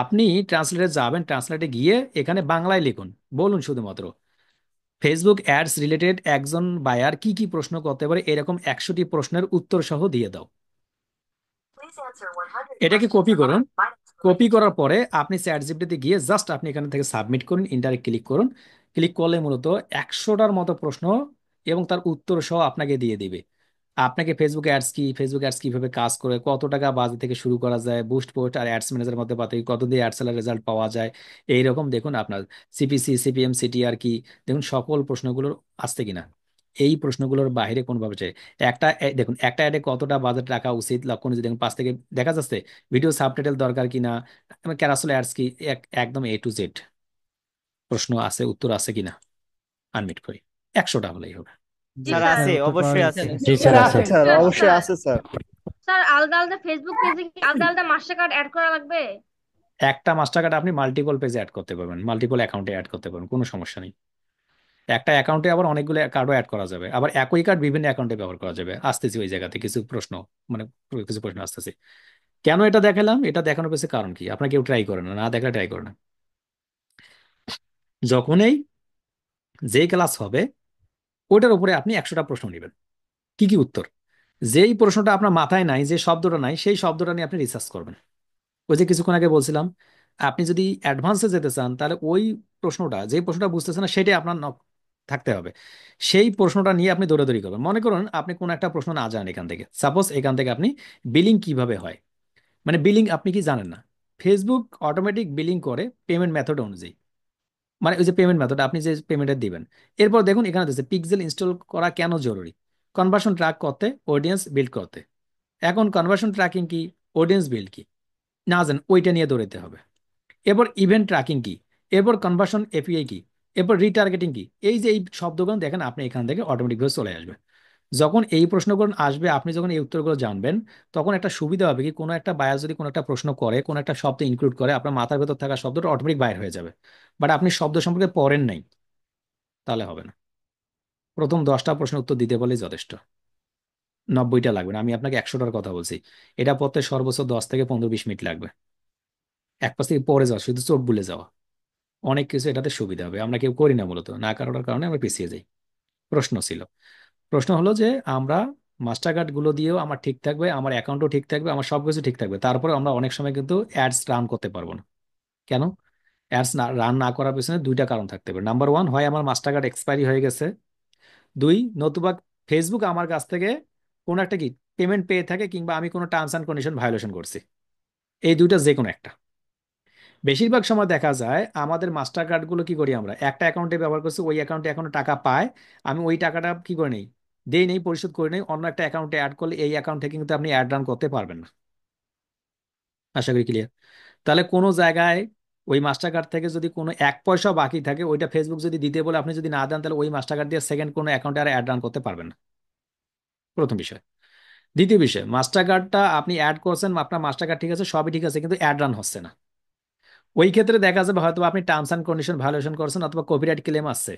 আপনি ট্রান্সলেটে যাবেন, ট্রান্সলেটে গিয়ে এখানে বাংলায় লিখুন, বলুন শুধুমাত্র ফেসবুক অ্যাডস রিলেটেড একজন বায়ার কি কি প্রশ্ন করতে পারে, এরকম 100টি প্রশ্নের উত্তর সহ দিয়ে দাও। এটাকে কপি করুন। কপি করার পরে আপনি চ্যাট জিপিটিতে গিয়ে জাস্ট আপনি এখান থেকে সাবমিট করুন, ইন্টারে ক্লিক করুন। ক্লিক করলে মূলত 100টার মতো প্রশ্ন এবং তার উত্তর সহ আপনাকে দিয়ে দিবে। আপনাকে ফেসবুক অ্যাডস কি, ফেসবুক অ্যাডস কিভাবে কাজ করে, কত টাকা বাজেট থেকে শুরু করা যায়, বুস্ট পোস্ট আর অ্যাডস ম্যানেজারের মধ্যে পার্থক্য, কত দিয়ে অ্যাডসেলার রেজাল্ট পাওয়া যায়, এইরকম দেখুন আপনার সিপিসি, সিপিএম, সিটিআর কি, দেখুন সকল প্রশ্নগুলোর আসছে কিনা। এই প্রশ্নগুলোর বাইরে কোনোভাবে চাই একটা দেখুন একটা অ্যাডে কতটা বাজেট রাখা উচিত, লক্ষণ যদি দেখুন 5 থেকে দেখা যাচ্ছে, ভিডিও সাবটাইটেল দরকার কিনা, ক্যারাসেল অ্যাডস কি, একদম A to Z প্রশ্ন আছে, উত্তর আছে কিনা, আনমিট করি। 100টা হলেই হবে। জি জি স্যার স্যার। আছে, স্যার, উত্তর পাওয়া অবশ্যই গেছে। আছে। জি স্যার স্যার আছে আছে। স্যার, স্যার অবশ্যই স্যার আছে স্যার। স্যার আলাদা আলাদা ফেসবুক পেজে কি আলাদা আলাদা মাস্টার কার্ড অ্যাড করা লাগবে? একটা মাস্টার কার্ড আপনি মাল্টিপল পেজে অ্যাড করতে পারবেন, মাল্টিপল অ্যাকাউন্টে অ্যাড করতে পারবেন, কোনো সমস্যা নেই। একটা অ্যাকাউন্টে আবার অনেকগুলো কার্ডও অ্যাড করা যাবে, আবার একই কার্ড বিভিন্ন অ্যাকাউন্টে ব্যবহার করা যাবে। আসতেছি ওই জায়গাতে কিছু প্রশ্ন, মানে কিছু প্রশ্ন আসতেছে। কেন এটা দেখালাম, এটা দেখানোর পেছনে কারণ কি, আপনার কেউ ট্রাই করে না, না দেখলে ট্রাই করে না। যখনই যে ক্লাস হবে ওটার উপরে আপনি 100টা প্রশ্ন নেবেন, কি কি উত্তর, যেই প্রশ্নটা আপনার মাথায় নাই, যে শব্দটা নাই, সেই শব্দটা নিয়ে আপনি রিসার্চ করবেন। ওই যে কিছুক্ষণ আগে বলছিলাম, আপনি যদি অ্যাডভান্সে যেতে চান তাহলে ওই প্রশ্নটা, যে প্রশ্নটা বুঝতেছেন না সেটাই আপনার থাকতে হবে, সেই প্রশ্নটা নিয়ে আপনি দৌড়াদৌড়ি করবেন। মনে করুন আপনি কোন একটা প্রশ্ন না জানেন, এখান থেকে সাপোজ এখান থেকে আপনি বিলিং কিভাবে হয়, মানে বিলিং আপনি কি জানেন না, ফেসবুক অটোমেটিক বিলিং করে পেমেন্ট মেথড অনুযায়ী, মানে ওই যে পেমেন্ট মেথড আপনি যে পেমেন্টটা দিবেন। এরপর দেখুন এখানে দিচ্ছে পিক্সেল ইনস্টল করা কেন জরুরি, কনভার্সন ট্র্যাক করতে, অডিয়েন্স বিল্ড করতে। এখন কনভার্সন ট্র্যাকিং কি, অডিয়েন্স বিল্ড কি, না জানেন, ওইটা নিয়ে দৌড়াতে হবে। এরপর ইভেন্ট ট্র্যাকিং কি, এরপর কনভার্সন এপিআই কি, এরপর রিটার্গেটিং কি। এই যে এই শব্দগুলো দেখেন আপনি এখান থেকে অটোমেটিকভাবে চলে আসবে। যখন এই প্রশ্নগুলো আসবে, আপনি যখন এই উত্তরগুলো জানবেন, তখন একটা সুবিধা হবে কি, কোনো একটা বায়ার যদি কোনো একটা প্রশ্ন করে, কোনো একটা শব্দ ইনক্লুড করে, আপনার মাথার ভেতর থাকা শব্দটা অটোমেটিক বাইর হয়ে যাবে। বাট আপনি শব্দ সম্পর্কে পড়েন নাই, তাহলে হবে না। প্রথম 10টা প্রশ্নের উত্তর দিতে বলেই যথেষ্ট, 90টা লাগবে না। আমি আপনাকে 100টার কথা বলছি, এটা পড়তে সর্বোচ্চ 10 থেকে 15-20 মিনিট লাগবে। এক পাশ থেকে পড়ে যাওয়া, শুধু চোখ বুলে যাওয়া, অনেক কিছু এটাতে সুবিধা হবে। আমরা কেউ করি না, মূলত না করার কারণে আমরা পিছিয়ে যাই। প্রশ্ন ছিল, প্রশ্ন হলো যে আমরা মাস্টার কার্ড গুলো দিয়েও আমার ঠিক থাকবে, আমার অ্যাকাউন্টও ঠিক থাকবে, আমার সবকিছু ঠিক থাকবে, তারপরে আমরা অনেক সময় কিন্তু অ্যাডস রান করতে পারবো না। কেন? অ্যাডস না রান না করার পেছনে দুইটা কারণ থাকতে পারে। নাম্বার ওয়ান, হয় আমার মাস্টার কার্ড এক্সপায়ারি হয়ে গেছে, দুই নতুবা ফেসবুক আমার কাছ থেকে কোনো একটা কি পেমেন্ট পেয়ে থাকে, কিংবা আমি কোনো টার্মস অ্যান্ড কন্ডিশন ভায়োলেশন করছি। এই দুইটা যে কোনো একটা। বেশিরভাগ সময় দেখা যায় আমাদের মাস্টার কার্ডগুলো কি করি, আমরা একটা অ্যাকাউন্টে ব্যবহার করছি, ওই অ্যাকাউন্টে এখনো টাকা পায়, আমি ওই টাকাটা কি করে নেই, দেই নেই, পরিশোধ করে নেই, অন্য একটা অ্যাকাউন্টে অ্যাড করলে এই অ্যাকাউন্ট থেকে কিন্তু আপনি অ্যাড রান করতে পারবেন না। আশা করি ক্লিয়ার। তাহলে কোনো জায়গায় ওই মাস্টার কার্ড থেকে যদি কোনো 1 পয়সা বাকি থাকে, ওইটা ফেসবুক যদি দিতে বলে আপনি যদি না দেন, তাহলে ওই মাস্টার কার্ড দিয়ে সেকেন্ড কোনো অ্যাকাউন্টে আর অ্যাড রান করতে পারবেন না। প্রথম বিষয়। দ্বিতীয় বিষয়, মাস্টার কার্ডটা আপনি অ্যাড করছেন, আপনার মাস্টার কার্ড ঠিক আছে, সবই ঠিক আছে, কিন্তু অ্যাড রান হচ্ছে না। ওই ক্ষেত্রে দেখা যাবে হয়তো আপনি টার্মস অ্যান্ড কন্ডিশন ভায়োলেশন করছেন, অথবা কপিরাইট ক্লেম আসছে,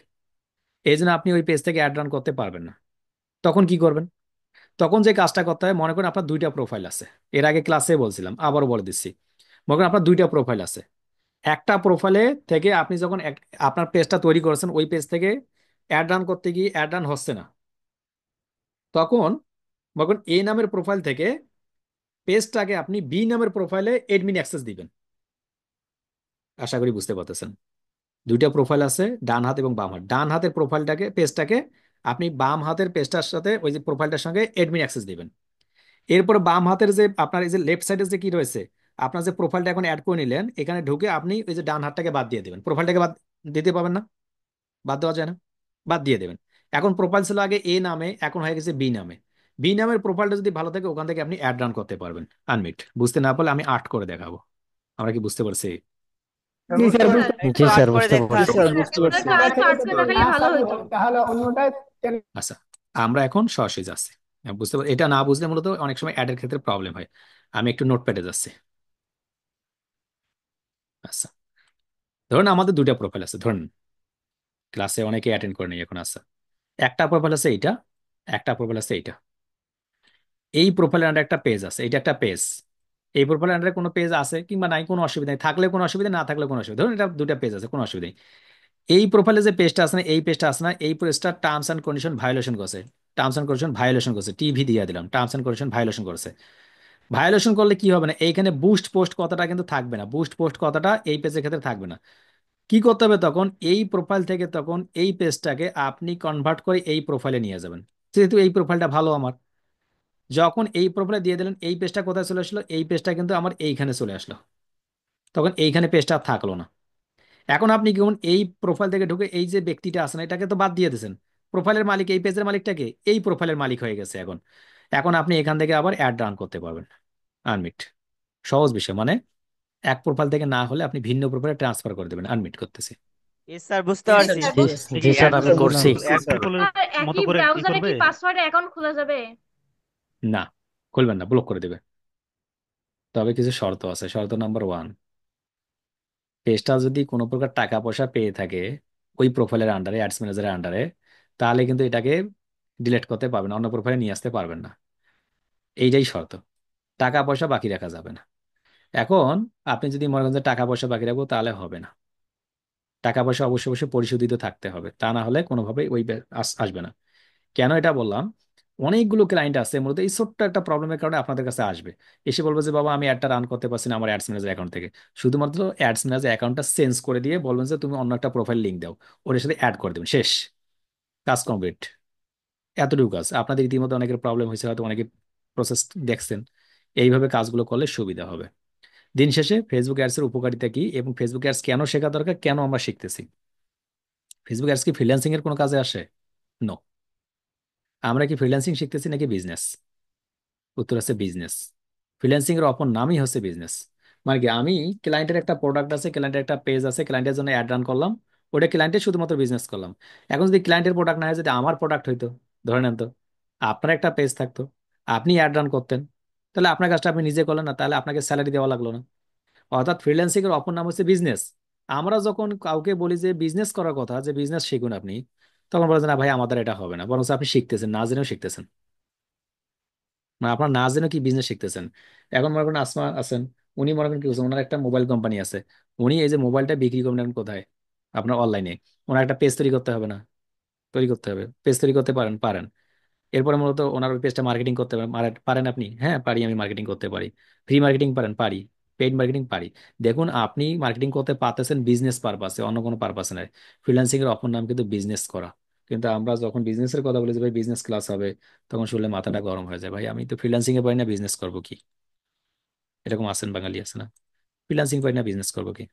এই জন্য আপনি ওই পেজ থেকে অ্যাড রান করতে পারবেন না। তখন কি করবেন? তখন যে কাজটা করতে হয়, মনে করেন আপনার দুইটা প্রোফাইল আছে, এর আগে ক্লাসে বলছিলাম, আবারও বলে দিচ্ছি। মনে করেন আপনার দুইটা প্রোফাইল আছে, একটা প্রোফাইলে থেকে আপনি যখন আপনার পেজটা তৈরি করেছেন, ওই পেজ থেকে অ্যাড রান করতে গিয়ে অ্যাড রান হচ্ছে না, তখন মনে করেন এ নামের প্রোফাইল থেকে পেজটাকে আপনি বি নামের প্রোফাইলে এডমিন অ্যাক্সেস দিবেন। আশা করি বুঝতে পারতেছেন। দুইটা প্রোফাইল আছে, ডান হাত এবং বাম হাত। ডান হাতের প্রোফাইলটাকে, পেজটাকে আপনি বাম হাতের পেজটার সাথে ওই যে প্রোফাইলটার সঙ্গে এডমিন অ্যাক্সেস দিবেন। এরপর বাম হাতের যে আপনার এই যে লেফট সাইডে যে কি রয়েছে, আপনার যে প্রোফাইলটা এখন অ্যাড করে নিলেন, এখানে ঢুকে আপনি ওই যে ডান হাতটাকে বাদ দিয়ে দেবেন, প্রোফাইলটাকে বাদ দিতে পাবেন না, বাদ দেওয়া যায় না, বাদ দিয়ে দেবেন। এখন প্রোফাইল ছিল আগে এ নামে, এখন হয়ে গেছে বি নামে। বি নামের প্রোফাইলটা যদি ভালো থাকে, ওখান থেকে আপনি অ্যাড রান করতে পারবেন আনমিট। বুঝতে না পারলে আমি আর্ট করে দেখাবো। আমরা কি বুঝতে পারছি? জি স্যার স্যার, বুঝতে জি পারছি। স্যার বুঝতে পারছি। স্যার বুঝতে ওটা পারছি। একটু আরেকটু দেখালে ভালো হতো। আচ্ছা, আমরা এখন সরাসরি যাচ্ছি। বুঝতে পারি, এটা না বুঝলে মূলত অনেক সময় অ্যাডের ক্ষেত্রে প্রবলেম হয়। আমি একটু নোটপ্যাডে যাচ্ছি। আচ্ছা, ধরুন আমাদের দুইটা প্রোফাইল আছে, ধরুন ক্লাসে অনেকে অ্যাটেন্ড করে নেই এখন। আচ্ছা, একটা প্রোফাইল আছে এইটা, একটা প্রোফাইল আছে এইটা। এই প্রোফাইলের আন্ডারে একটা পেজ আছে, এটা একটা পেজ। এই প্রোফাইলের আন্ডারে কোনো পেজ আছে কিংবা নাই, কোনো অসুবিধা নেই, থাকলে কোনো অসুবিধা, না থাকলে কোনো অসুবিধা। ধরুন এটা দুইটা পেজ আছে, কোনো অসুবিধা নেই। এই প্রোফাইলে যে পেজটা আছে না, এই পেজটা আছে না, এই পেজটা টার্মস অ্যান্ড কন্ডিশন ভায়োলেশন করছে, টার্মস অ্যান্ড কন্ডিশন ভায়োলেশন করছে, টিভি দিয়ে দিলাম, টার্মস অ্যান্ড কন্ডিশন ভায়োলেশন করছে। ভায়োলেশন করলে কি হবে না, এইখানে বুস্ট পোস্ট কথাটা কিন্তু থাকবে না, বুস্ট পোস্ট কথাটা এই পেজের ক্ষেত্রে থাকবে না। কি করতে হবে তখন, এই প্রোফাইল থেকে তখন এই পেজটাকে আপনি কনভার্ট করে এই প্রোফাইলে নিয়ে যাবেন। যেহেতু এই প্রোফাইলটা ভালো আমার, যখন এই প্রোফাইলে দিয়ে দিলেন, এই পেজটা কোথায় চলে আসলো, এই পেজটা কিন্তু আমার এইখানে চলে আসলো, তখন এইখানে পেজটা আর থাকলো না। এখন আপনি কি করুন, এই প্রোফাইল থেকে ঢুকে এই যে ব্যক্তিটা আছে না, এটাকে তো বাদ দিয়ে দিয়েছেন। প্রোফাইলের মালিক, এই পেজের মালিকটাকে, এই প্রোফাইলের মালিক হয়ে গেছে এখন। এখন আপনি এখান থেকে আবার অ্যাড রান করতে পারবেন আনমিট। সহজ বিষয়, মানে এক প্রোফাইল থেকে না হলে আপনি ভিন্ন প্রোফাইলে ট্রান্সফার করে দেবেন। আনমিট করতেছি। স্যার বুঝতে জি পারছি। স্যার, জি এই জি যে স্যার এক আমি করছি। এক পিপলের স্যার, মতো একই করে ই ব্রাউজারে করবে। কি পাসওয়ার্ডে অ্যাকাউন্ট খোলা যাবে? না, খুলবেন না, ব্লক করে দেবে। তবে কিছু শর্ত আছে। শর্ত নাম্বার ওয়ান, পেজটা যদি কোনো প্রকার টাকা পয়সা পেয়ে থাকে ওই প্রোফাইলের আন্ডারে, অ্যাডস ম্যানেজারের আন্ডারে, তাহলে কিন্তু এটাকে ডিলিট করতে পারবেন না, অন্য প্রোফাইলে নিয়ে আসতে পারবেন না। এইটাই শর্ত, টাকা পয়সা বাকি রাখা যাবে না। এখন আপনি যদি মনে করেন যে টাকা পয়সা বাকি রাখবো, তাহলে হবে না। টাকা পয়সা অবশ্যই অবশ্যই পরিশোধিত থাকতে হবে, তা না হলে কোনোভাবে ওই আসবে না। কেন এটা বললাম, অনেকগুলো ক্লায়েন্ট আছে মূলত এই ছোট্ট একটা প্রবলেমের কারণে আপনাদের কাছে আসবে, এসে বলবে যে বাবা আমি অ্যাডটা রান করতে পারছি না আমার অ্যাডস ম্যানেজার অ্যাকাউন্ট থেকে। শুধুমাত্র অ্যাডস ম্যানেজার অ্যাকাউন্টটা চেঞ্জ করে দিয়ে বলবেন যে তুমি অন্য একটা প্রোফাইল লিঙ্ক দাও, ওর সাথে অ্যাড করে দেবেন, শেষ, কাজ কমপ্লিট। এতটুকু কাজ। আপনাদের ইতিমধ্যে অনেকের প্রবলেম হয়েছে, হয়তো অনেকে প্রসেস দেখছেন। এইভাবে কাজগুলো করলে সুবিধা হবে। দিন শেষে ফেসবুক অ্যাডস এর উপকারিতা কি এবং ফেসবুক অ্যাডস কেন শেখা দরকার, কেন আমরা শিখতেছি? ফেসবুক অ্যাডস কি ফ্রিল্যান্সিং এর কোনো কাজে আসে? নো। আমরা কি ফ্রিল্যান্সিং শিখতেছি নাকি বিজনেস? উত্তর আছে বিজনেস। ফ্রিল্যান্সিং এর অপর নামই হচ্ছে বিজনেস। মানে কি, আমি ক্লায়েন্টের একটা প্রোডাক্ট আছে, ক্লায়েন্টের একটা পেজ আছে, ক্লায়েন্টের জন্য অ্যাড রান করলাম, ওটা ক্লায়েন্টের শুধুমাত্র বিজনেস করলাম। এখন যদি ক্লায়েন্টের প্রোডাক্ট না হয়, যদি আমার প্রোডাক্ট হইতো, ধরে নেন তো, আপনার একটা পেজ থাকতো, আপনি অ্যাড রান করতেন, তাহলে আপনার কাজটা আপনি নিজে করলেন না, তাহলে আপনাকে স্যালারি দেওয়া লাগলো না। অর্থাৎ ফ্রিল্যান্সিং এর অপর নাম হচ্ছে বিজনেস। আমরা যখন কাউকে বলি যে বিজনেস করার কথা, যে বিজনেস শিখুন আপনি, তখন বলে যে না ভাই আমাদের এটা হবে না, বরং আপনি শিখতেছেন, না জেনেও শিখতেছেন। মানে আপনার না জেনে কি বিজনেস শিখতেছেন। এখন মনে করেন আসমা আছেন, উনি মনে করেন কি করছেন, ওনার একটা মোবাইল কোম্পানি আছে, উনি এই যে মোবাইলটা বিক্রি করবেন এখন কোথায়, আপনার অনলাইনে। ওনার একটা পেজ তৈরি করতে হবে না? তৈরি করতে হবে। পেজ তৈরি করতে পারেন? পারেন। এরপরে মূলত ওনার ওই পেজটা মার্কেটিং করতে পারেন, পারেন আপনি? হ্যাঁ পারি, আমি মার্কেটিং করতে পারি। ফ্রি মার্কেটিং পারেন? পারি। পেইড মার্কেটিং পারি। দেখুন, আপনি মার্কেটিং করতে পারতেছেন বিজনেস পারপাসে, অন্য কোনো পারপাসে নয়। ফ্রিল্যান্সিং এর অপর নাম কিন্তু বিজনেস করা। কিন্তু আমরা যখন বিজনেসের কথা বলি যে ভাই বিজনেস ক্লাস হবে, তখন শুনলে মাথাটা গরম হয়ে যায়, ভাই আমি তো ফ্রিল্যান্সিং এ পারি না, বিজনেস করবো কি? এরকম আছেন, বাঙালি আছে না, ফ্রিল্যান্সিং পারি না, বিজনেস করবো কি?